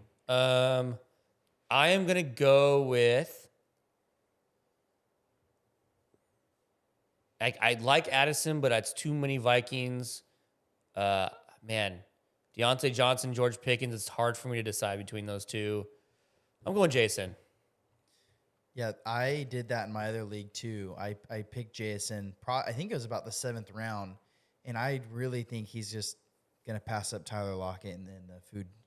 I am gonna go with. I like Addison, but that's too many Vikings. Man, Deontay Johnson, George Pickens. It's hard for me to decide between those two. I'm going Jason. Yeah, I did that in my other league too. I picked JSN. I think it was about the 7th round, and I really think he's just gonna pass up Tyler Lockett in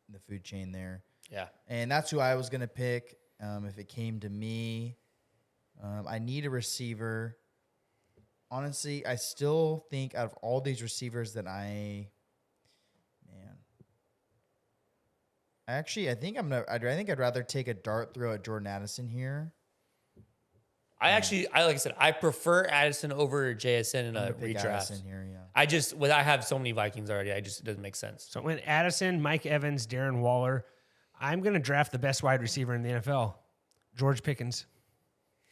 the food chain there. Yeah. And that's who I was gonna pick if it came to me. I need a receiver. Honestly, I still think out of all these receivers that I think I'd rather take a dart throw at Jordan Addison here. Like I said, I prefer Addison over JSN in I'm a gonna pick redraft. Addison here, yeah. I have so many Vikings already. It doesn't make sense. So when Addison, Mike Evans, Darren Waller, I'm going to draft the best wide receiver in the NFL, George Pickens.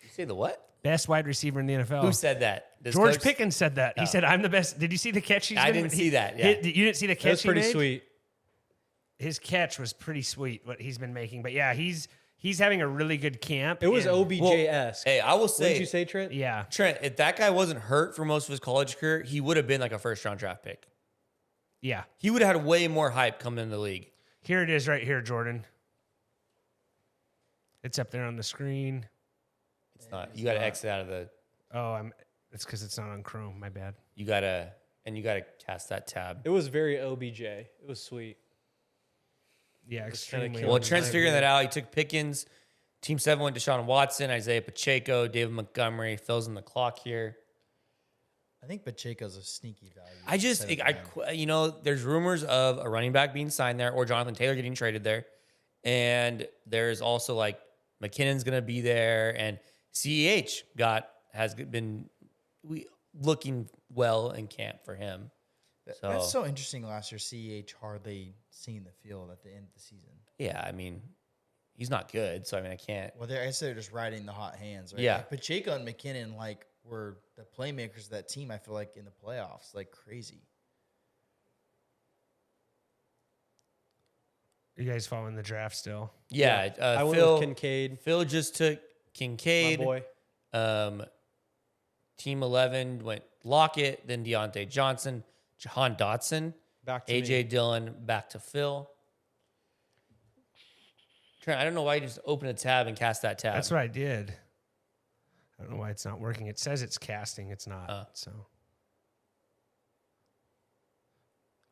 You say the what? Best wide receiver in the NFL. Who said that? This George coach? Pickens said that. He said, "I'm the best." Did you see the catch? I didn't see that, yeah. You didn't see the catch? That's pretty he made? sweet. His catch was pretty sweet. What he's been making, but yeah, he's having a really good camp. It was and- OBJ-esque. Hey, I will What say, did you say, Trent? Yeah, Trent, if that guy wasn't hurt for most of his college career, he would have been like a 1st-round draft pick. Yeah. He would have had way more hype coming into the league. Here it is right here, Jordan. It's up there on the screen. It's not. You got to exit out of the. Oh, it's because it's not on Chrome. My bad. You gotta cast that tab. It was very OBJ. It was sweet. Yeah, Just kinda extremely. killed Well, him. Trent's figuring that out. He took Pickens. Team 7 went to Deshaun Watson, Isaiah Pacheco, David Montgomery. Fills in the clock here. I think Pacheco's a sneaky value. I just, instead of him. you know, there's rumors of a running back being signed there or Jonathan Taylor getting traded there. And there's also like McKinnon's going to be there. And CEH has been looking well in camp for him. So, That's so interesting. Last year, CEH hardly seen the field at the end of the season. yeah, I mean, he's not good. So, I mean, I can't. Well, I guess they're just riding the hot hands. Right? Yeah. Like Pacheco and McKinnon were the playmakers of that team. I feel like in the playoffs, like crazy. You guys following the draft still? Yeah. I went Phil, with Kincaid, Phil just took my Kincaid. boy. Team 11 went Lockett, then Deontay Johnson, Jahan Dotson, Back to AJ me. Dillon, back to Phil. Trent, I don't know why you just open a tab and cast that tab. That's what I did. I don't know why it's not working. It says it's casting. It's not. So.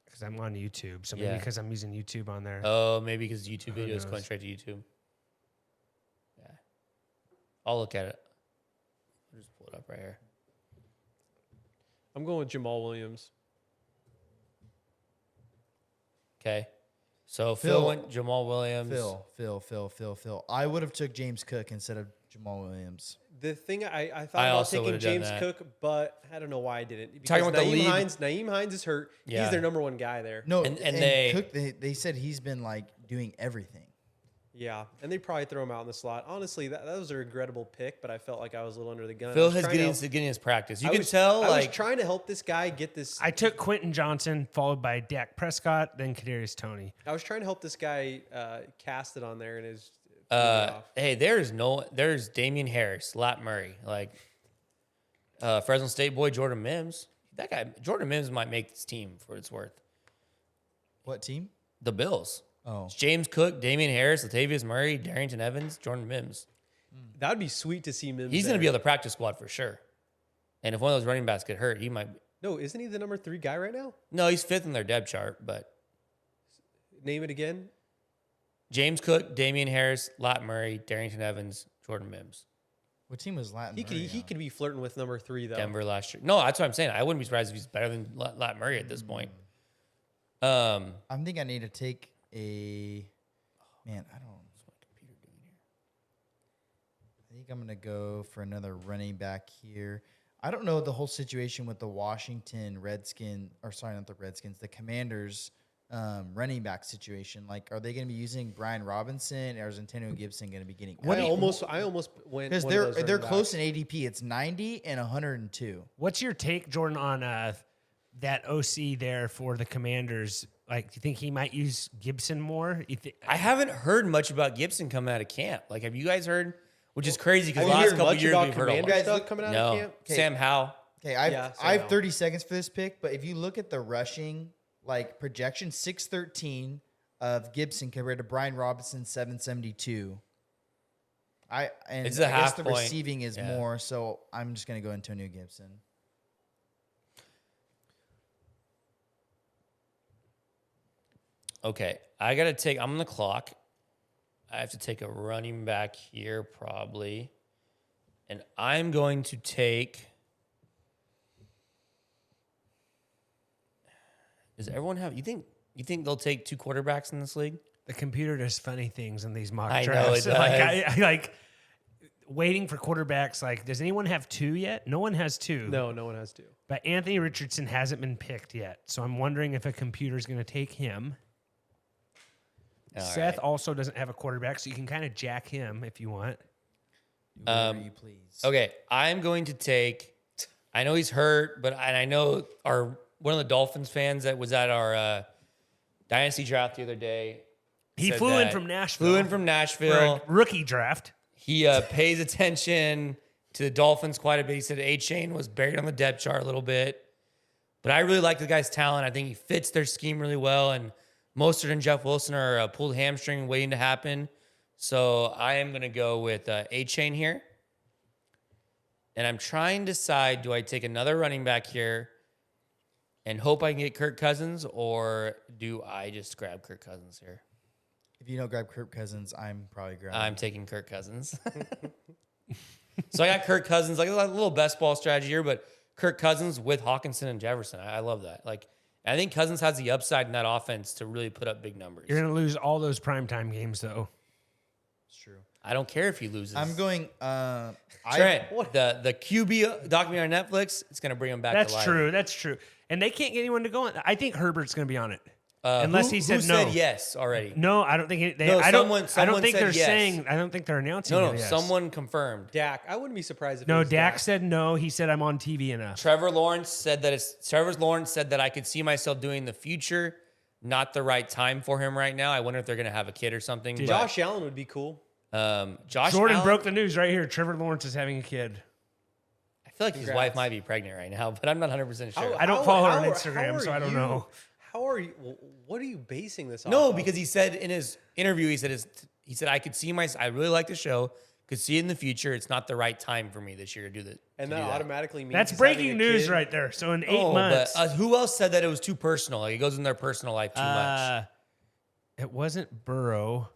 Because I'm on YouTube. So maybe Yeah. because I'm using YouTube on there. Oh, maybe because YouTube Who video is going knows? straight to YouTube. Yeah. I'll look at it. I'll just pull it up right here. I'm going with Jamal Williams. Okay. So Phil Phil- went Jamal Williams. Phil. I would have took James Cook instead of Jamal Williams. The thing I thought I about also taking would've done James that. Cook, but I don't know why I didn't. Because Talking about the lead- Naeem Hines is hurt. Yeah. He's their number one guy there. No, And and Cook, they said he's been like doing everything. Yeah, and they probably throw him out in the slot. Honestly, that was a regrettable pick, but I felt like I was a little under the gun. I Phil was has trying to getting his practice. You I can was- tell, I like, was trying to help this guy get this. I took Quentin Johnson, followed by Dak Prescott, then Kadarius Toney. I was trying to help this guy cast it on there, and his. threw me off. hey, there's Damian Harris, Lat Murray, like Fresno State boy Jordan Mims. That guy, Jordan Mims, might make this team for what it's worth. What team? The Bills. Oh, It's James Cook, Damian Harris, Latavius Murray, Darrington Evans, Jordan Mims. That would be sweet to see Mims. He's going to there. be on the practice squad for sure. And if one of those running backs get hurt, he might. No, isn't he the number 3 guy right now? No, he's 5th in their depth chart, but Name it again. James Cook, Damian Harris, Lat Murray, Darrington Evans, Jordan Mims. what team was Latin? He could be flirting with number 3 though. Denver last year. No, that's what I'm saying. I wouldn't be surprised if he's better than Lat Murray at this point. I think I need to take a. Man, I don't. I think I'm gonna go for another running back here. I don't know the whole situation with the Washington Redskins, or sorry, not the Redskins, the Commanders running back situation. Like, are they going to be using Brian Robinson, or is Antonio Gibson going to be getting? I almost went Because one of those they're running close backs. in ADP. It's 90 and 102. What's your take, Jordan, on that OC there for the Commanders? Like, do you think he might use Gibson more? I haven't heard much about Gibson coming out of camp. Like, have you guys heard? Which is crazy because Have the you last heard couple much years about we've heard a lot. Commander Guys, stuff look- coming out No, of camp? Sam Howell. Okay, Yeah, I have so- 30 seconds for this pick, but if you look at the rushing like projection, 613 of Gibson compared to Brian Robinson 772. It's a I guess half the point. receiving is Yeah. more, so I'm just gonna go Antonio Gibson. Okay, I'm on the clock. I have to take a running back here probably. And I'm going to take. Does everyone have? You think they'll take 2 quarterbacks in this league? The computer does funny things in these mock I know drafts. it Like, does. I like waiting for quarterbacks. Like, does anyone have 2 yet? No one has 2. No, no one has to. But Anthony Richardson hasn't been picked yet. So I'm wondering if a computer's going to take him. All Seth right. also doesn't have a quarterback, so you can kind of jack him if you want. Do whatever you please. Okay, I'm going to take. I know he's hurt, but and I know one of the Dolphins fans that was at our dynasty draft the other day. He said flew in that- from Nashville. Flew in from for Nashville. a rookie draft. He pays attention to the Dolphins quite a bit. He said A-Chain was buried on the depth chart a little bit. But I really like the guy's talent. I think he fits their scheme really well. And Mostert and Jeff Wilson are a pulled hamstring waiting to happen. So I am going to go with A-Chain here. And I'm trying to decide, do I take another running back here and hope I can get Kirk Cousins, or do I just grab Kirk Cousins here? If you don't grab Kirk Cousins, I'm probably grabbing. I'm taking Kirk Cousins. So I got Kirk Cousins, like a little best ball strategy here, but Kirk Cousins with Hawkinson and Jefferson. I love that. Like, I think Cousins has the upside in that offense to really put up big numbers. You're going to lose all those primetime games, though. It's true. I don't care if he loses. I'm going. Trent, the QB documentary on Netflix, it's going to bring him back to life. That's true. And they can't get anyone to go on. I think Herbert's going to be on it. Unless he said who no. said yes already? No, I don't think they. No, I don't someone think said they're yes. saying. I don't think they're announcing. No, it, yes. someone confirmed. Dak. I wouldn't be surprised if it No, was Dak said no. He said I'm on TV enough. Trevor Lawrence said that I could see myself doing in the future. Not the right time for him right now. I wonder if they're going to have a kid or something. But, Josh Allen would be cool. Josh Jordan Allen, broke the news right here. Trevor Lawrence is having a kid. I feel like his Congrats. wife might be pregnant right now, but I'm not 100% sure. I don't follow her on how Instagram, are so I don't you- know. How are you? What are you basing this on? No, because he said in his interview, he said I could see I really like the show, could see it in the future. It's not the right time for me this year to do that. and that automatically means That's he's having breaking a news kid. right there. So in 8 Oh, months, but who else said that it was too personal? Like it goes in their personal life too much. it wasn't Burrow.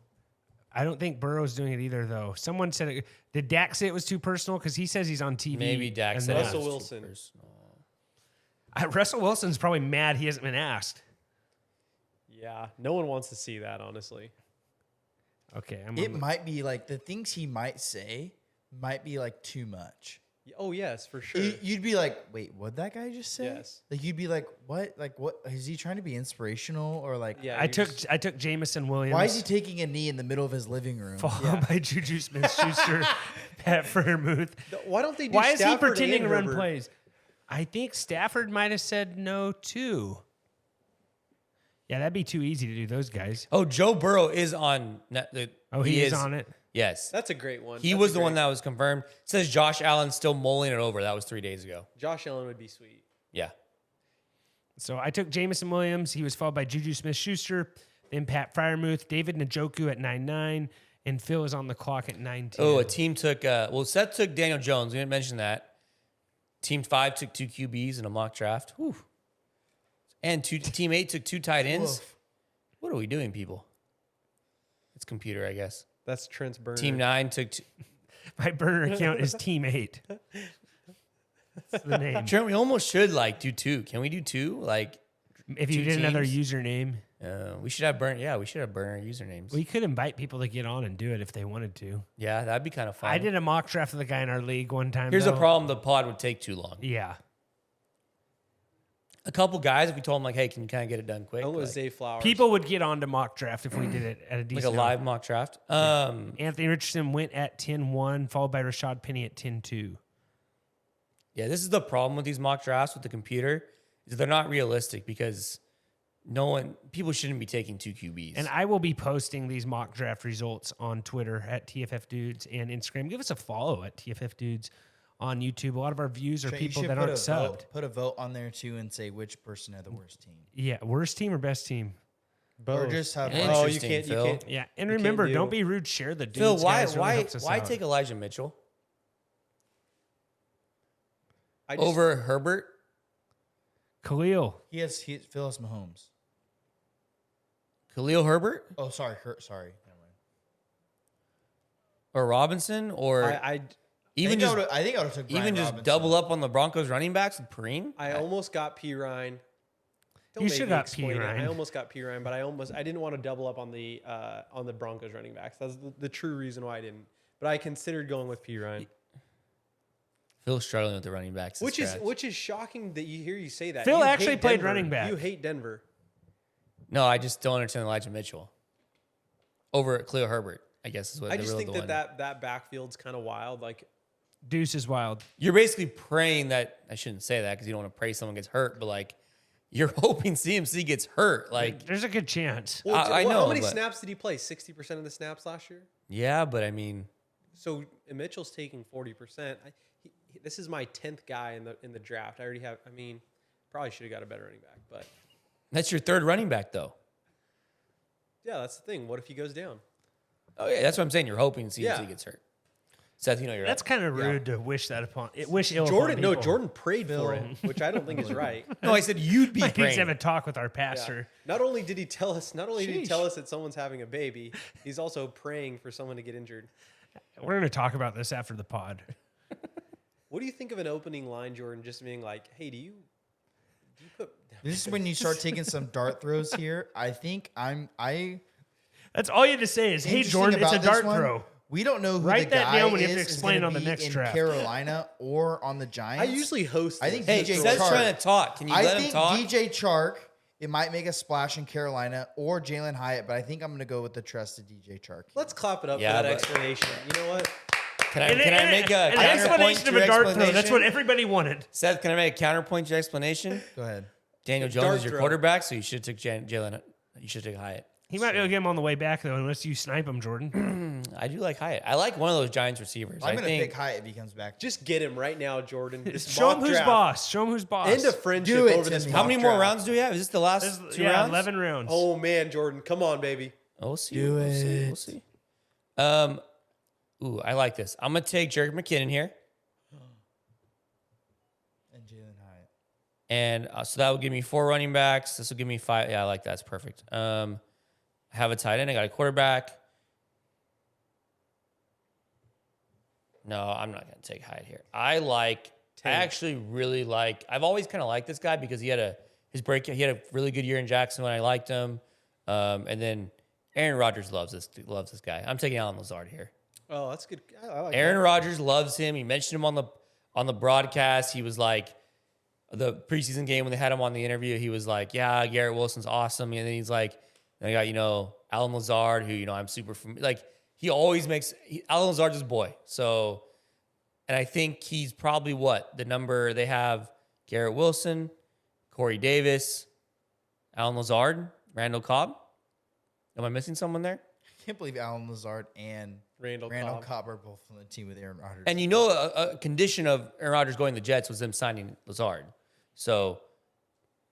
I don't think Burrow's doing it either, though. Someone said it. Did Dak say it was too personal? Because he says he's on TV. Maybe Dak and said then- it Russell was too Wilson. personal. Russell Wilson's probably mad he hasn't been asked. Yeah, no one wants to see that, honestly. Okay, It might be like the things he might say might be like too much. Oh yes, for sure. You'd be like, wait, what'd that guy just say? Yes. Like you'd be like, what? Like what? Is he trying to be inspirational or like? Yeah, I you're took just- Jamison Williams. Why is he taking a knee in the middle of his living room? followed by Juju Smith-Schuster, Pat Freiermuth? Why don't they do Why is he Stafford pretending to and run Herbert? plays? I think Stafford might have said no too. Yeah, that'd be too easy to do those guys. Oh, Joe Burrow is on. He is on it. Yes, That's a great one. he That's was a the one great- that was confirmed. It says Josh Allen's still mulling it over. That was 3 days ago. Josh Allen would be sweet. Yeah. So I took Jamison Williams. He was followed by Juju Smith-Schuster, then Pat Freiermuth, David Njoku at 9.9, and Phil is on the clock at 9.10. Oh, a team took. Seth took Daniel Jones. We didn't mention that. Team 5 took 2 QBs in a mock draft. Whew. And Team 8 took 2 tight ends. Woof. What are we doing, people? It's computer, I guess. That's Trent's burner. Team 9 took. My burner account is Team 8. That's the name. Trent, we almost should do 2. Can we do 2? If you two did another teams? username, We should have burn. Yeah, we should have burner usernames. we could invite people to get on and do it if they wanted to. Yeah, that'd be kind of fun. I did a mock draft of the guy in our league one time. Here's though. the problem: the pod would take too long. Yeah. A couple guys, if we told them hey, can you kind of get it done quick? I went with Like, Zay Flowers. People would get on to mock draft if we did it at a like decent a live mock draft. Anthony Richardson went at 10-1, followed by Rashad Penny at 10-2. Yeah, this is the problem with these mock drafts with the computer is they're not realistic because people shouldn't be taking 2 QBs. And I will be posting these mock draft results on Twitter at TFF Dudes and Instagram. Give us a follow at TFF Dudes on YouTube. A lot of our views are Trent, you people should that put aren't a subbed. vote, put a vote on there too and say which person had the worst team. Yeah, worst team or best team? Both. Or just have Yeah. Oh, you Interesting, can't. You Phil. can't. Yeah, and You can't remember, do- don't be rude. Share the dudes. Phil, why guys. It really helps us why out. take Elijah Mitchell I just, over Herbert? Khalil? Phil has Mahomes. Khalil Herbert Oh, sorry, sorry. Never mind. or Robinson or I even I just think I would have took Brian even just Robinson. double up on the Broncos running backs with Perrine? almost got P Ryan. Don't You make should me got P. explain it. Ryan. I almost got P Ryan, but I didn't want to double up on the Broncos running backs. That's the true reason why I didn't. But I considered going with P Ryan, Phil's struggling with the running backs. which is shocking that you hear you say that. Phil You actually hate played Denver. running back. You hate Denver. No, I just don't understand Elijah Mitchell over Khalil Herbert. I guess is what I just really think the one. that backfield's kind of wild. Like Deuce is wild. You're basically praying that I shouldn't say that because you don't want to pray someone gets hurt, but you're hoping CMC gets hurt. There's a good chance. well, I how know, many but- snaps did he play? 60% of the snaps last year. Yeah, but I mean, So Mitchell's taking 40%. This is my 10th guy in the draft. I already have. Probably should have got a better running back, but That's your third running back, though. yeah, that's the thing. What if he goes down? Oh, yeah, that's what I'm saying. You're hoping to see if Yeah. he gets hurt. Seth, you're That's kind of rude to wish that upon. Wish ill upon Jordan, no, people. Jordan prayed for it, which I don't think is right. No, I said you'd be I need to have praying. a talk with our Yeah. pastor. Not only did he tell us Sheesh. that someone's having a baby, he's also praying for someone to get injured. We're going to talk about this after the pod. What do you think of an opening line, Jordan? Just being like, "Hey, do you put?" This is when you start taking some dart throws here. I think That's all you had to say is, "Hey, interesting Jordan, it's a about this dart one, throw." We don't know who Write the that guy down when you have to is explain gonna on the be next in draft. Carolina or on the Giants. I usually host. I think this. Hey, DJ Seth's Chark. trying to talk. Can you I let him think talk? DJ Chark, it might make a splash in Carolina or Jalen Hyatt, but I think I'm going to go with the trusted DJ Chark. Let's clap it up Yeah, for that but- explanation. You know what? Can I make a an counterpoint explanation to of your a dart throw? explanation? That's what everybody wanted. Seth, can I make a counterpoint to your explanation? Go ahead. Daniel Dart Jones is your throw. quarterback, so you should have took Jalen. You should take Hyatt. He might be able to get him on the way back, though, unless you snipe him, Jordan. I do like Hyatt. I like one of those Giants receivers. I'm I going to think pick Hyatt if he comes back. Just get him right now, Jordan. Just Show him mock who's draft. boss. Show him who's boss. End of friendship Do it over to this. me. how mock many more draft. rounds do we have? Is this the last two rounds? 11 rounds. Oh man, Jordan, come on, baby. We'll see. Do We'll see. it. We'll see. Ooh, I like this. I'm gonna take Jerick McKinnon here, And Jalen Hyatt. and so that will give me 4 running backs. This will give me 5. Yeah, I like that. It's perfect. I have a tight end. I got a quarterback. No, I'm not gonna take Hyatt here. I actually really like. I've always kind of liked this guy because he had a really good year in Jackson when I liked him, and then Aaron Rodgers loves this guy. I'm taking Alan Lazard here. Oh, that's good. I like Aaron that. Rodgers loves him. He mentioned him on the broadcast. He was like, the preseason game when they had him on the interview, he was like, "Yeah, Garrett Wilson's awesome." And then he's like, "I got Alan Lazard, who I'm super like." He always makes Alan Lazard's his boy. So, and I think he's probably the number they have: Garrett Wilson, Corey Davis, Alan Lazard, Randall Cobb. Am I missing someone there? I can't believe Alan Lazard and Randall Randall Cobb. Cobb are both on the team with Aaron Rodgers. And a condition of Aaron Rodgers going to the Jets was them signing Lazard. So,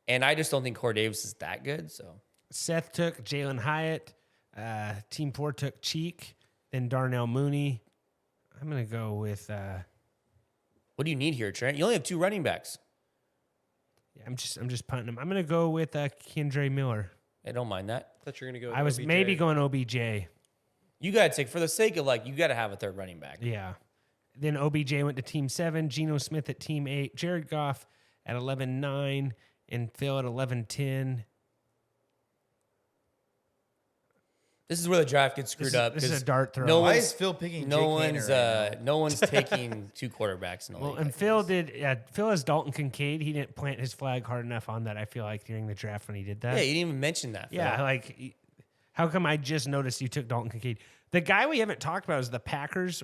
and I just don't think Corey Davis is that good. So, Seth took Jalen Hyatt. Team 4 took Cheek. Then Darnell Mooney. I'm going to go with... what do you need here, Trent? You only have 2 running backs. I'm just punting him. I'm going to go with Kendre Miller. I don't mind that. I thought you were gonna go. With I was OBJ. maybe going OBJ. You got to take, for the sake of you got to have a third running back. Yeah. Then OBJ went to Team 7. Geno Smith at Team 8. Jared Goff at 11-9. And Phil at 11-10. This is where the draft gets screwed up. This is 'cause a dart throw. No Why one's, is Phil picking no Jake one's, Haener right now? no one's taking 2 quarterbacks in the Well, league. and Phil did. Phil has Dalton Kincaid. He didn't plant his flag hard enough on that. I feel like during the draft when he did that. Yeah, you didn't even mention that. Phil. Yeah, like, how come I just noticed you took Dalton Kincaid? The guy we haven't talked about is the Packers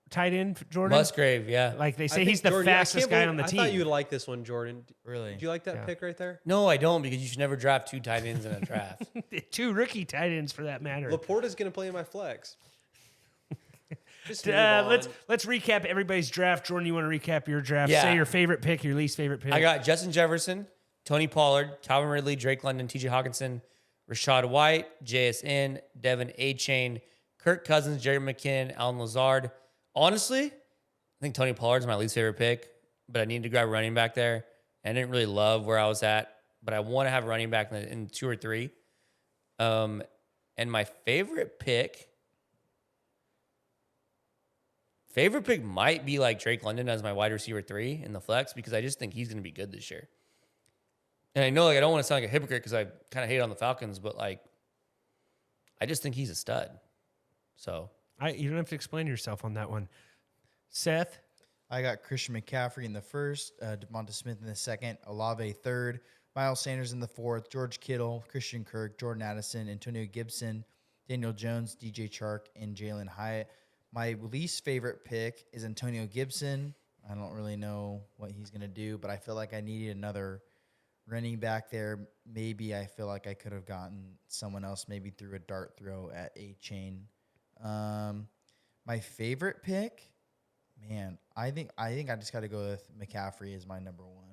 tight end, Jordan. Musgrave, yeah. Like they I say, think, he's the Jordan, I fastest can't guy believe- on the I team. thought you would like this one, Jordan. Really? Do you like that Yeah. pick right there? No, I don't, because you should never draft 2 tight ends in a draft. 2 rookie tight ends for that matter. Laporta's gonna play in my flex. Just move on. Let's recap everybody's draft. Jordan, you want to recap your draft? Yeah. Say your favorite pick, your least favorite pick. I got Justin Jefferson, Tony Pollard, Calvin Ridley, Drake London, TJ Hawkinson, Rashad White, JSN, Devin A-Chain, Kirk Cousins, Jerry McKinnon, Alan Lazard. Honestly, I think Tony Pollard's my least favorite pick, but I needed to grab a running back there. I didn't really love where I was at, but I want to have a running back in 2 or 3. And my favorite pick might be Drake London as my wide receiver 3 in the flex, because I just think he's going to be good this year. And I know I don't want to sound like a hypocrite because I kind of hate on the Falcons, but I just think he's a stud. So You don't have to explain yourself on that one. Seth, I got Christian McCaffrey in the first, Devonta Smith in the second, Olave third, Miles Sanders in the fourth, George Kittle, Christian Kirk, Jordan Addison, Antonio Gibson, Daniel Jones, DJ Chark, and Jalen Hyatt. My least favorite pick is Antonio Gibson. I don't really know what he's going to do, but I feel like I needed another running back there. Maybe I feel like I could have gotten someone else, maybe through a dart throw at A-Chain. My favorite pick, man, I think I just got to go with McCaffrey as my number 1.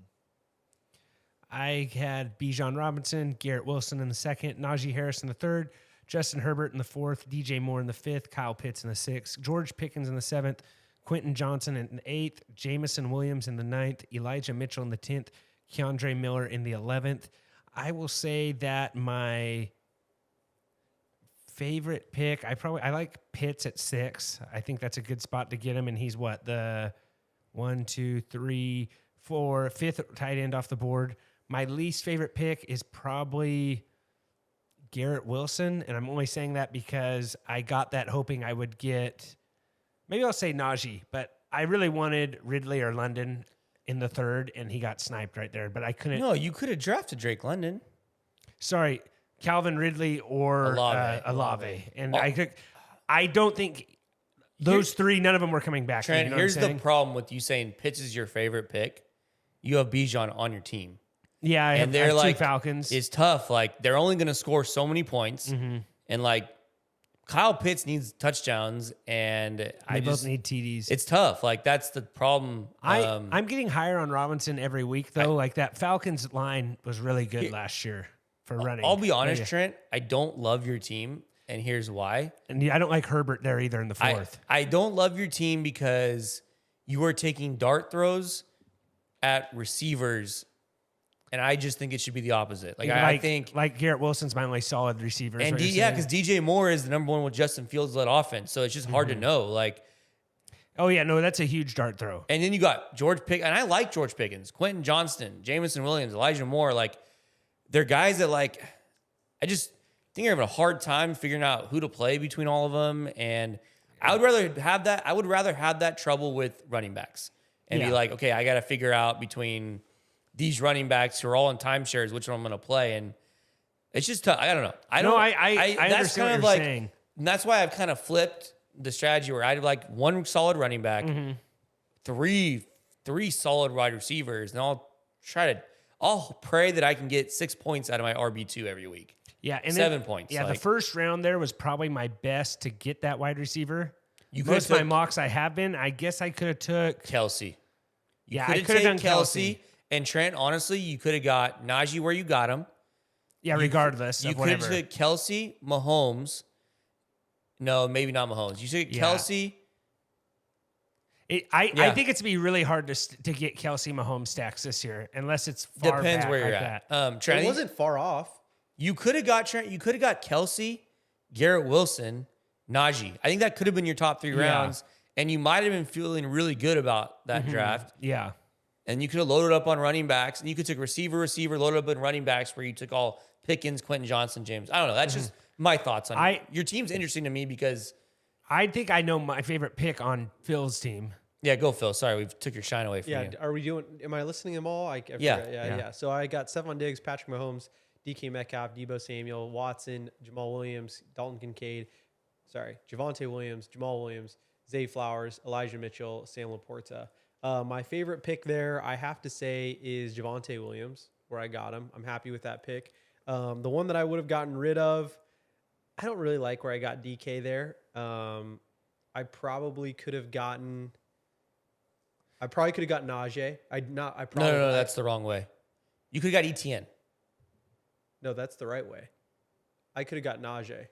I had Bijan Robinson, Garrett Wilson in the second, Najee Harris in the third, Justin Herbert in the fourth, DJ Moore in the fifth, Kyle Pitts in the sixth, George Pickens in the seventh, Quentin Johnson in the eighth, Jamison Williams in the ninth, Elijah Mitchell in the 10th, Keandre Miller in the 11th. I will say that my favorite pick, I like Pitts at 6. I think that's a good spot to get him, and he's the 1, 2, 3, 4, fifth tight end off the board. My least favorite pick is probably Garrett Wilson, and I'm only saying that because I got that hoping I would get, maybe I'll say Najee, but I really wanted Ridley or London in the third, and he got sniped right there, but I couldn't. No, you could have drafted Drake London. Sorry, Calvin Ridley or Olave. And I don't think those three, none of them were coming back. Trent, you know here's what I'm the saying? problem with you saying Pitts is your favorite pick. You have Bijan on your team. Yeah, I have they're two Falcons. It's tough. Like, they're only going to score so many points. Mm-hmm. And, like, Kyle Pitts needs touchdowns, and They both need TDs. It's tough. Like, that's the problem. I'm getting higher on Robinson every week, though. Like, that Falcons line was really good last year for running. I'll be honest, Trent. I don't love your team, and here's why. And I don't like Herbert there either in the fourth. I don't love your team because you are taking dart throws at receivers, and I just think it should be the opposite. Like I think Garrett Wilson's my only solid receiver. And because DJ Moore is the number one with Justin Fields led offense, so it's just hard to know. Like, oh yeah, no, that's a huge dart throw. And then you got George Pickens, and I like George Pickens, Quentin Johnston, Jamison Williams, Elijah Moore. Like, they're guys that, like, I just think you're having a hard time figuring out who to play between all of them. And I would rather have that. I would rather have that trouble with running backs and be like, okay, I got to figure out between these running backs who are all in timeshares which one I'm going to play. And it's just tough. I don't know. I that's understand kind what of you're saying. And that's why I've kind of flipped the strategy where I'd like one solid running back, three solid wide receivers, and I'll pray that I can get 6 points out of my RB2 every week. Yeah, and 7 points. Yeah, the first round there was probably my best to get that wide receiver. Most of my mocks I have been. I guess I could have took Kelsey. I could have done Kelsey. And Trent, honestly, you could have got Najee where you got him. Yeah, regardless of whatever. You could have took Kelsey, Mahomes. No, maybe not Mahomes. You took Kelsey. I think it's be really hard to get Kelsey Mahomes stacks this year, unless it's far Depends back where you're like at. that. Trent, It wasn't far off. You could have got Trent. You could have got Kelsey, Garrett Wilson, Najee. I think that could have been your top 3 rounds, and you might have been feeling really good about that draft. Yeah. And you could have loaded up on running backs, and you could take receiver, loaded up on running backs where you took all Pickens, Quentin Johnson, James. I don't know. That's just my thoughts on it. Your team's interesting to me because I think I know my favorite pick on Phil's team. Yeah, go Phil. Sorry, we took your shine away from you. Are we doing? Am I listening them all? Yeah. Yeah. So I got Stephon Diggs, Patrick Mahomes, DK Metcalf, Debo Samuel, Watson, Jamal Williams, Dalton Kincaid. Javonte Williams, Jamal Williams, Zay Flowers, Elijah Mitchell, Sam Laporta. My favorite pick there, I have to say, is Javonte Williams, where I got him. I'm happy with that pick. The one that I would have gotten rid of, I don't really like where I got DK there. I probably could have gotten Najee. No, that's the wrong way. You could have got ETN. No, that's the right way. I could have got Najee.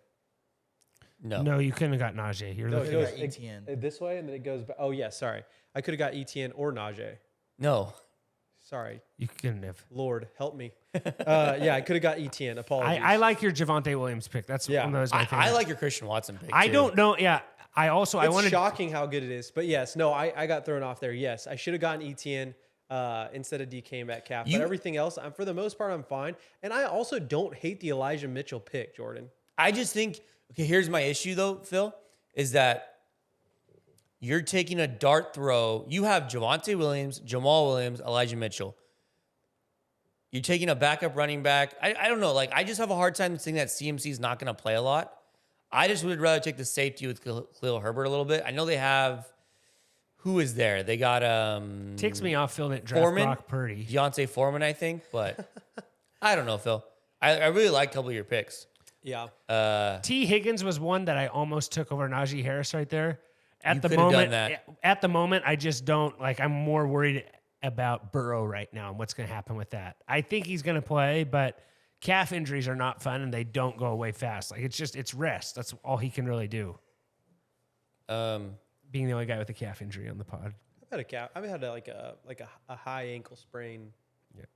No, you couldn't have got Najee. You're looking at ETN. This way, and then it goes back. Oh, yeah, sorry. I could have got ETN or Najee. No. Sorry. You couldn't have. Lord, help me. I could have got ETN. Apologies. I like your Javonte Williams pick. That's one of those my favorite. I like your Christian Watson pick, I too. don't know. Yeah. It's shocking how good it is. But yes, no, I got thrown off there. Yes, I should have gotten ETN instead of DK Metcalf. But everything else, for the most part, I'm fine. And I also don't hate the Elijah Mitchell pick, Jordan. I just think, okay, here's my issue, though, Phil, is that you're taking a dart throw. You have Javonte Williams, Jamal Williams, Elijah Mitchell. You're taking a backup running back. I don't know. Like, I just have a hard time saying that CMC is not going to play a lot. I just would rather take the safety with Khalil Herbert a little bit. I know they have, who is there? They got takes me off Phil that draft Foreman, Brock Purdy. Deontay Foreman, I think, but I don't know, Phil. I really like a couple of your picks. Yeah. T. Higgins was one that I almost took over Najee Harris right there. At You the could have moment, done that. at the moment, I just don't like. I'm more worried about Burrow right now and what's going to happen with that. I think he's going to play, but calf injuries are not fun and they don't go away fast. Like it's rest. That's all he can really do. Being the only guy with a calf injury on the pod. I've had a high ankle sprain,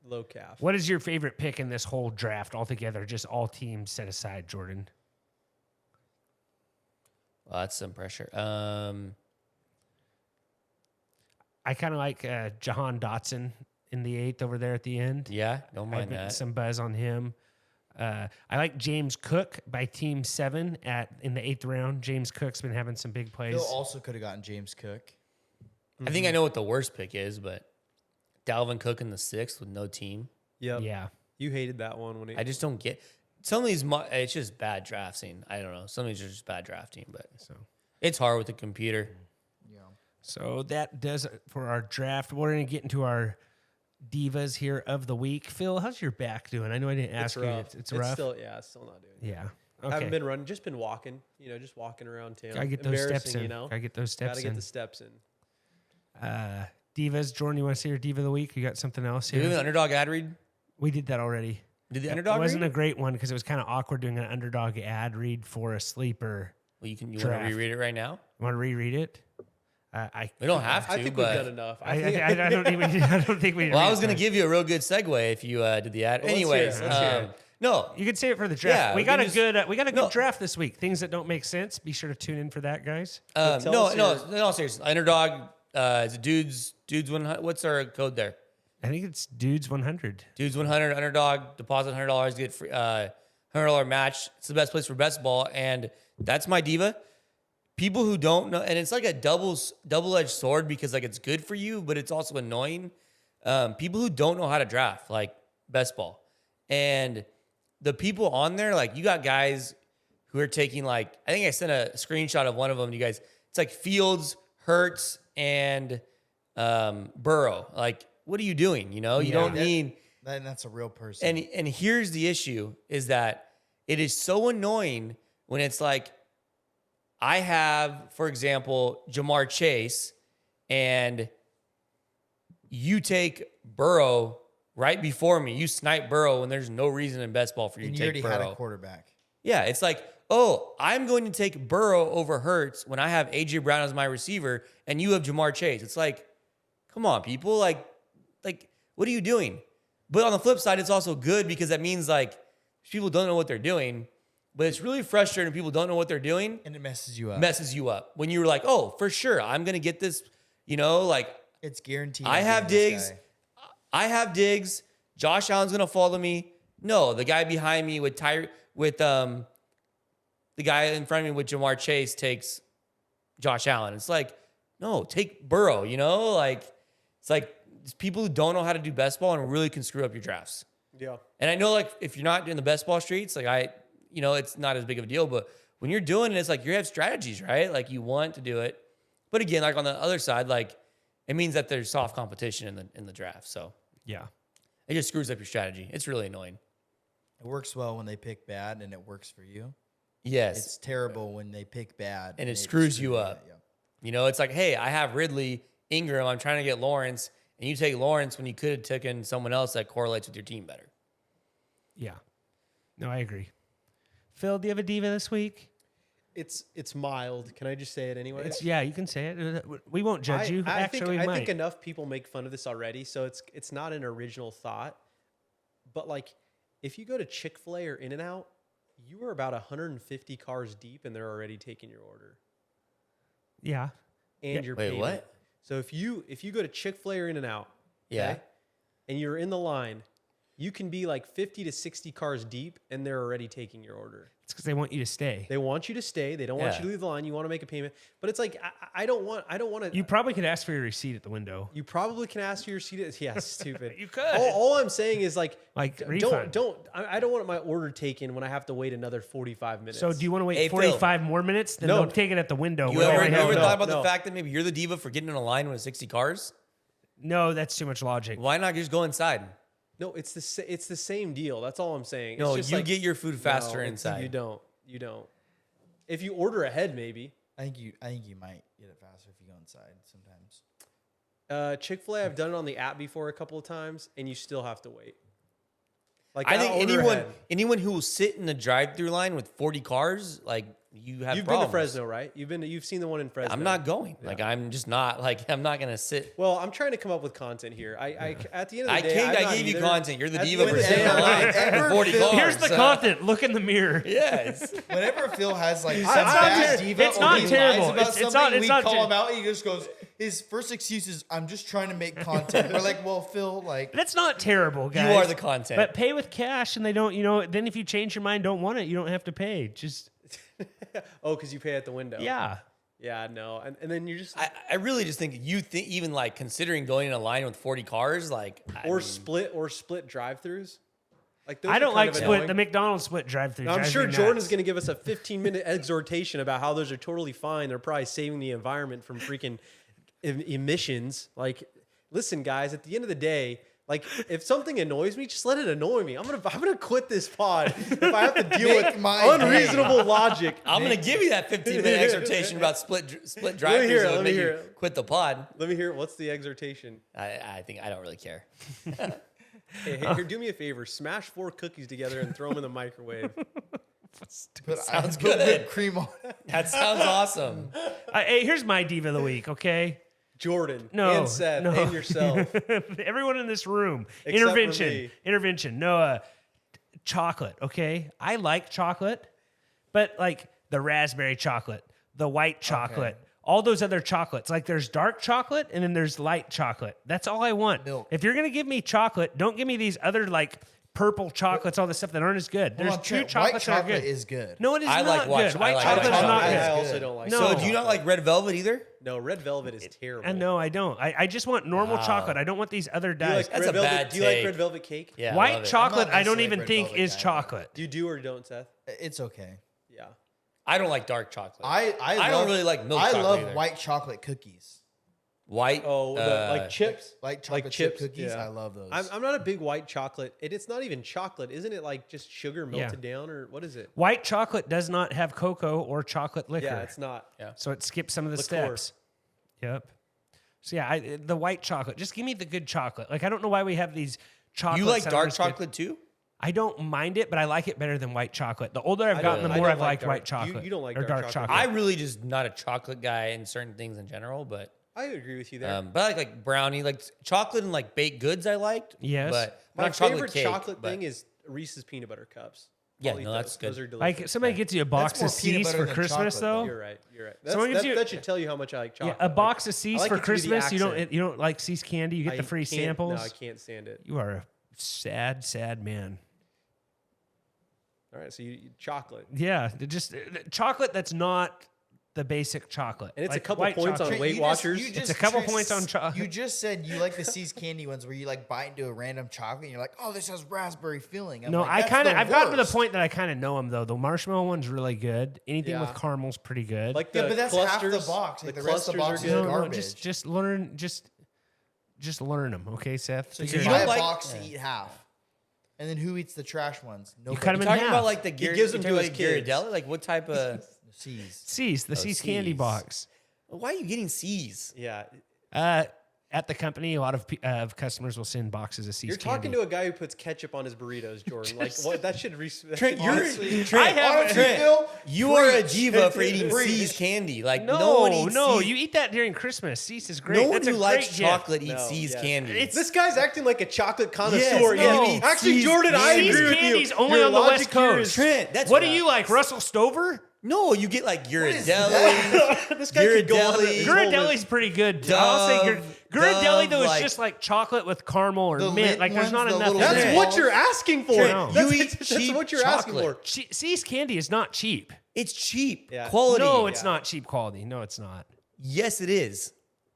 low calf. What is your favorite pick in this whole draft altogether? Just all teams set aside, Jordan. Well, that's some pressure. I kind of like Jahan Dotson in the 8th over there at the end. Yeah, don't mind that. Some buzz on him. I like James Cook by Team 7 in the 8th round. James Cook's been having some big plays. Phil also could have gotten James Cook. I think I know what the worst pick is, but Dalvin Cook in the 6th with no team. Yep. Yeah. You hated that one when I just don't get some of these. It's just bad drafting. I don't know. Some of these are just bad drafting, but it's hard with the computer. So that does it for our draft. We're going to get into our divas here of the week. Phil, how's your back doing? I know I didn't ask you. It's rough. It's still not doing it. Yeah. I Okay. haven't been running, just been walking, just walking around town. Gotta get those steps in. You know? Gotta get those steps Gotta in. get the steps in. Divas, Jordan, you want to say your diva of the week? You got something else Did you here? do the Underdog ad read? We did that already. Did the Underdog It wasn't read? a great one because it was kind of awkward doing an Underdog ad read for a sleeper. Well, you want to draft. reread it right now? You want to reread it? We don't have to, I think but we've done enough. I don't think we. I don't think we. well, I was going to give you a real good segue if you did the ad. Well, let's Anyways, hear it. Let's hear it. no, You could say it for the draft. Yeah, we we got can a just- good. We got a good No. draft this week. Things that don't make sense. Be sure to tune in for that, guys. no, seriously. Underdog is it dudes 100. What's our code there? I think it's dudes 100. Dudes 100 Underdog, deposit $100, get free $100 match. It's the best place for best ball, and that's my diva. People who don't know, and it's like a double-edged sword because like it's good for you, but it's also annoying. People who don't know how to draft, like best ball, and the people on there, like you got guys who are taking like I think I sent a screenshot of one of them. You guys, it's like Fields, Hurts, and Burrow. Like, what are you doing? You don't need. That's a real person. And here's the issue: is that it is so annoying when it's like. I have, for example, Jamar Chase, and you take Burrow right before me. You snipe Burrow when there's no reason in best ball for you and to you take already Burrow. had a quarterback. Yeah, it's like, oh, I'm going to take Burrow over Hurts when I have A.J. Brown as my receiver, and you have Jamar Chase. It's like, come on, people. Like, what are you doing? But on the flip side, it's also good because that means, like, people don't know what they're doing. But it's really frustrating when people don't know what they're doing. And it messes you up. Messes you up. When you're like, oh, for sure, I'm going to get this, like. It's guaranteed. I have Diggs. Josh Allen's going to follow me. No, the guy behind me with the guy in front of me with Jamar Chase takes Josh Allen. It's like, no, take Burrow, Like, it's like people who don't know how to do best ball and really can screw up your drafts. Yeah. And I know, like, if you're not doing the best ball streets, like it's not as big of a deal, but when you're doing it, it's like you have strategies, right? Like you want to do it. But again, like on the other side, like it means that there's soft competition in the draft. So Yeah. it just screws up your strategy. It's really annoying. It works well when they pick bad and it works for you. Yes. It's terrible when they pick bad And it screws you screws up. Yeah. It's like, hey, I have Ridley, Ingram. I'm trying to get Lawrence. And you take Lawrence when you could have taken someone else that correlates with your team better. Yeah. No, I agree. Phil, do you have a diva this week? It's mild. Can I just say it anyway? Yeah, you can say it. We won't judge you. I Actually, think, we I think might. enough people make fun of this already, so it's not an original thought. But like, if you go to Chick-fil-A or In-N-Out, you are about 150 cars deep, and they're already taking your order Yeah. and your Wait, payment. what? So if you go to Chick-fil-A or In-N-Out, Yeah. and you're in the line, you can be like 50 to 60 cars deep, and they're already taking your order. It's because they want you to stay. They want you to stay. They don't want Yeah. you to leave the line. You want to make a payment, but it's like I don't want to. You probably could ask for your receipt at the window. You probably can ask for your seat. Yeah, stupid. You could. All I'm saying is like refund. I don't want my order taken when I have to wait another 45 minutes. So do you want to wait Hey, 45 more minutes? Then No. they'll take it at the window. You where they ever, already you have ever it. thought about no. the fact that maybe you're the diva for getting in a line with 60 cars? No, that's too much logic. Why not just go inside? No, it's the same deal. That's all I'm saying. No, it's just you like, get your food faster no, inside. You don't. If you order ahead, maybe. I think you might get it faster if you go inside sometimes. Chick-fil-A, I've done it on the app before a couple of times, and you still have to wait. Like I think order ahead. anyone who will sit in the drive-through line with 40 cars, like you have You've problems. been to Fresno, right? You've seen the one in Fresno. I'm not going. Like I'm just not like I'm not gonna sit. Well, I'm trying to come up with content here. I at the end of the day, I gave you content. You're the At the diva end of for the sitting day, in line ever for 40 feel- cars. Here's the content. Look in the mirror. Yes. Whenever Phil has like some not bad ter- diva it's or not he terrible. lies about It's something, not- it's we not call ter- him out. He just goes. His first excuse is, "I'm just trying to make content." We're like, "Well, Phil, like." That's not terrible, guys. You are the content. But pay with cash, and they don't. Then if you change your mind, don't want it, you don't have to pay. Just Oh, because you pay at the window. yeah. Yeah, no. And then you're just I really just think you think even like considering going in a line with 40 cars, like split drive-throughs. Like those I are don't kind like of split annoying. the McDonald's split drive-through. Now, I'm drives sure me Jordan nuts. is going to give us a 15-minute exhortation about how those are totally fine. They're probably saving the environment from freaking emissions. Like, listen, guys, at the end of the day, like if something annoys me, just let it annoy me. I'm gonna quit this pod if I have to deal Make with my unreasonable logic. I'm gonna give you that 15-minute exhortation about split Let drive-throughs me hear it, that let would me make hear you it. quit the pod. Let me hear it. What's the exhortation? I think I don't really care. Hey, here, do me a favor. Smash 4 cookies together and throw them in the microwave. Sounds Put good. whipped cream on. That sounds awesome. Hey, here's my diva of the week. Okay. Jordan No, and Seth no. and yourself. Everyone in this room. Except for Intervention. me. Intervention. No, chocolate. Okay. I like chocolate, but like the raspberry chocolate, the white chocolate, all those other chocolates. Like there's dark chocolate and then there's light chocolate. That's all I want. Milk. If you're gonna give me chocolate, don't give me these other like purple chocolates, all this stuff that aren't as good. There's Hold on, two Trent, chocolates white that are chocolate good. is good. No, it is I not like white good. cho- White I like chocolate is white not chocolate. good. I good. also don't like. No. So chocolate. do you not like red velvet either? No, red velvet is terrible. No, I don't. I just want normal chocolate. I don't want these other Do you dyes. like That's red a velvet? bad Do you like take. red velvet cake? Yeah. I love White it. chocolate, I'm not I don't necessarily even red think velvet is guy, but- chocolate. Do you do or don't, Seth? It's okay. Yeah. I don't like dark chocolate. I don't love- really like milk I chocolate love either. white chocolate cookies. White. Oh, like chips. Like chocolate Like chip chips, cookies. yeah. I love those. I'm not a big white chocolate. It's not even chocolate, isn't it? Like just sugar melted down, or what is it? White chocolate does not have cocoa or chocolate liquor. Yeah, it's not. So it skips some of the Liqueur. steps. Yep. So yeah, the white chocolate. Just give me the good chocolate. Like I don't know why we have these chocolates. You like that dark aren't as good. chocolate too? I don't mind it, but I like it better than white chocolate. The older I've gotten, the I more don't I've like liked dark- white chocolate. you don't like or dark dark chocolate. chocolate. I really just not a chocolate guy in certain things in general, but I agree with you there. but I like brownie, like chocolate and like baked goods. I liked. Yes. but My not chocolate favorite cake, chocolate but- thing is Reese's peanut butter cups. Yeah, I'll eat no, that's those. Those good. are delicious. Like somebody gets you a box more of peanut C's butter for than Christmas, chocolate, though. You're right. You're right. Someone gives you- That should tell you how much I like Yeah, chocolate. a box of C's I like for it to be the Christmas. You accent. don't like C's candy. You get the free can't- samples. No, I can't stand it. You are a sad, sad man. All right, so you chocolate. Yeah, just chocolate that's not the basic chocolate. And it's a Like couple white points on chocolate. Weight Watchers. It's a couple points on You just said you like the C's candy ones where you like bite into a random chocolate and you're like, oh, this has raspberry filling. I'm No, like, I "That's kind of the I've gotten to the worst." point that I kind of know them though. The marshmallow one's really good. Anything with Yeah. caramel's pretty good. Like Yeah, the but that's clusters, half the box. Like, the rest of the clusters box are is good. no, garbage. just learn them, okay, Seth? So Figure you it buy out. a like- box to eat half. And then who eats the trash ones? Nobody. cut 'em in Talking half. about like the gives them to his kids. Ghirardelli? Like what type of? C's. C's, the C's candy C's. box. Why are you getting C's? Yeah. At the company, a lot of customers will send boxes of C's You're candy. talking to a guy who puts ketchup on his burritos, Jordan. Like what? That should. Trent, Honestly, Trent, honestly, Phil, you are a preach. diva for eating Preach. C's candy. Like no one eats no, C's. you eat that during Christmas. C's is great. No one That's a who likes great gift. chocolate eats No, C's yes. candy. This guy's acting like a chocolate connoisseur. Yes, Yeah. no. He eats Actually, C's Jordan, I candy. agree C's with you. candy's only Your on the logic West here Coast. is- Trent, that's What do you like, Russell Stover? No, you get like is Ghirardelli. This guy could go on Ghirardelli. his whole list. Ghirardelli's pretty good. Too. I'll say Ghirardelli though Dove, is just like chocolate with caramel or The mint. lit Like there's ones, not the enough. little in That's there. balls. what you're asking for. Trent, That's, you eat that's cheap what you're asking for. chocolate. C's candy is not cheap. It's cheap Yeah. quality. No, it's not cheap quality. No, it's not. Yes, it is.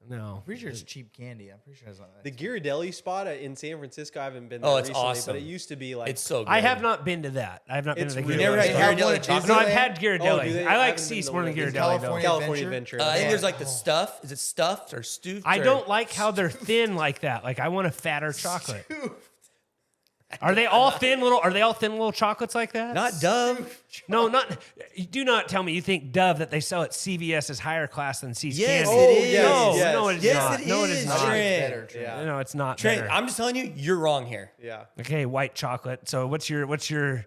No. I'm pretty sure it's cheap candy. I'm pretty sure it's not. The Ghirardelli spot in San Francisco, I haven't been there Oh, it's recently, awesome. but it used to be like It's so good. I have not been to that. I have not been It's to the really You never Ghirardelli. had They have Ghirardelli one at chocolate? No, I've Disneyland? had Oh, Ghirardelli. do they? I I like haven't C's been more to than one. Ghirardelli though. California California Adventure? Adventure. I think Yeah. there's like the stuff. Is it stuffed or stufed? I or- don't like how they're thin like that. Like I want a fatter chocolate. Are they all thin little chocolates like that? Not Dove. No, not. Do not tell me you think Dove that they sell at CVS is higher class than C's Yes, Candy. it is. No, it is Yes, not. it No, it is is, not. Trent. Better, Trent. Yeah. No, it's not Trent, better. I'm just telling you, you're wrong here. Yeah. Okay, white chocolate. So what's your?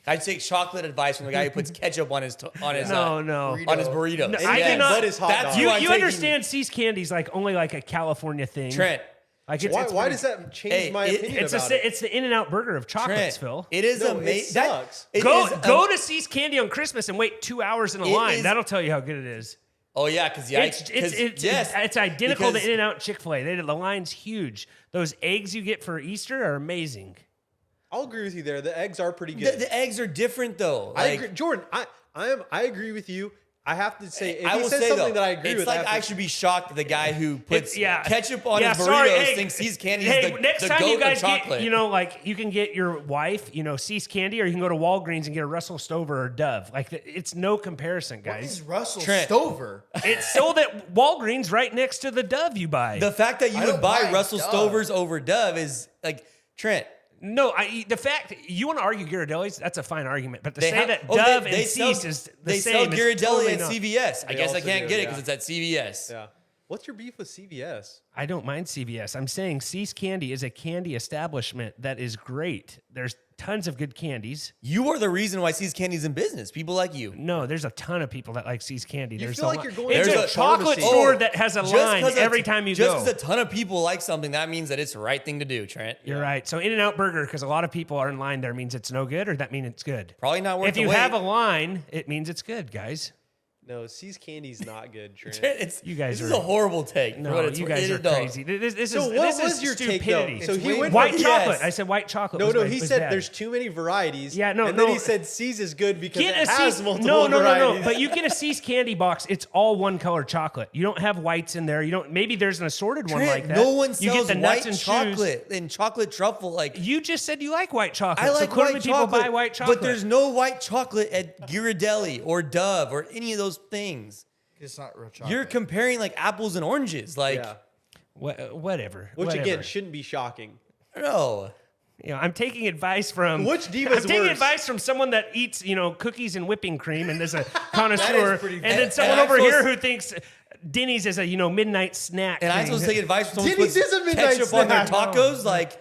I'd take chocolate advice from the guy who puts ketchup on his No. on his burritos. No, I Yes. do not- What is hot That's dog? who You I'm taking. understand C's Candy's like only like a California thing. Trent. Like Why does that change my opinion It's about it? it's the In-N-Out burger of chocolates, Trent. Phil. It is No, it amazing. sucks. Go to C's Candy on Christmas and wait 2 hours in a It line. is- That'll tell you how good it is. Oh yeah, because It's identical because- to In-N-Out Chick-fil-A. The line's huge. Those eggs you get for Easter are amazing. I'll agree with you there. The eggs are pretty good. the eggs are different though. I Like, agree, Jordan. I agree with you. I have to say, if I he will says say something though, that I agree it's with, like I should be shocked that the guy who puts ketchup on his burritos sorry, hey, thinks C's Candy hey, is the, next the time goat you guys of chocolate. get, like you can get your wife, C's Candy, or you can go to Walgreens and get a Russell Stover or Dove. Like it's no comparison, What guys. is Russell Trent. Stover? It's sold at Walgreens right next to the Dove you buy. The fact that you I would don't buy buy Russell Dove. Stovers over Dove is like Trent. No, the fact you want to argue Ghirardelli's, that's a fine argument. But to say that oh, Dove they and sell- C's is the they same sell is Ghirardelli totally at not. CVS. I They guess I also can't do, get it yeah. because it's at CVS. Yeah. What's your beef with CVS? I don't mind CVS. I'm saying C's Candy is a candy establishment that is great. There's tons of good candies. You are the reason why C's Candy's in business. People like you. No, there's a ton of people that like C's Candy. You There's feel a like lot- you're going It's to a a chocolate pharmacy. store that has a Just line 'cause every time you just go. because a ton of people like something, that means that it's the right thing to do, Trent. You're right. So In-N-Out Burger, because a lot of people are in line there, means it's no good, or that means it's good. Probably not worth If the you wait. have a line, it means it's good, guys. No, C's Candy's not good, Trent. You guys this is are- a horrible take. for No, what it's you guys are no. crazy. This So is what this was is your take, though? stupidity. So he went white with- chocolate. Yes. I said white chocolate. No, was no, my- he was said bad. there's too many varieties. Yeah, no, and then no. he said C's is good because Get it a has C's, multiple varieties. But you get a C's candy box. It's all one color chocolate. You don't have whites in there. You don't. Maybe there's an assorted one Trent, like that. no one You sells get the white nuts and chocolate and chocolate truffle. Like You just said you like white chocolate. I like so clearly white people chocolate, buy white chocolate. but there's no white chocolate at Ghirardelli or Dove or any of those things. It's not real chocolate. You're comparing like apples and oranges. Like Yeah. Whatever. Which whatever. again shouldn't be shocking. no. I'm taking advice from Which Diva's I'm taking worse? advice from someone that eats, cookies and whipping cream, and there's a connoisseur, pretty and bad. then someone And I'm over here supposed- who thinks Denny's is a midnight snack. And I'm thing. supposed to take advice from someone who Denny's puts is a midnight ketchup on their snack. tacos. Like,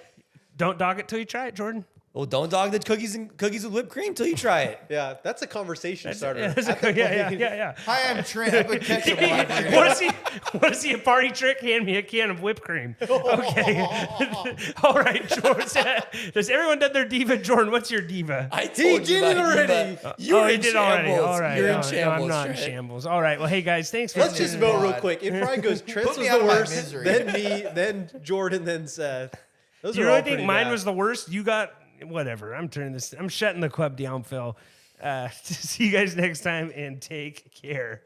Don't dog it till you try it, Jordan. well, don't dog the cookies with whipped cream till you try it. Yeah, that's a conversation starter. Yeah, At the point- yeah. Hi, I'm Trent. I put ketchup on my burrito. Want to see a party trick? Hand me a can of whipped cream. Okay. All right, Jordan. Has everyone done their diva? Jordan, what's your diva? I told did you it about already. Diva. You're he in did shambles. already. All right. You're in No, shambles. I'm not in Trent. shambles. All right. Well, hey guys, thanks for Let's just tuning in. vote real quick. It probably goes Trent's Put was me out the of my worst, misery. then me, then Jordan, then Seth. Those You are really all think pretty mine bad. was the worst? You got whatever. I'm shutting the club down, Phil. See you guys next time and take care.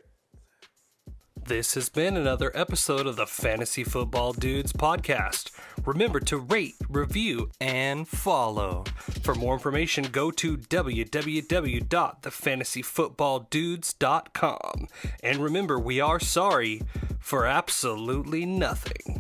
This has been another episode of the Fantasy Football Dudes podcast. Remember to rate, review, and follow. For more information, go to www.thefantasyfootballdudes.com. And remember, we are sorry for absolutely nothing.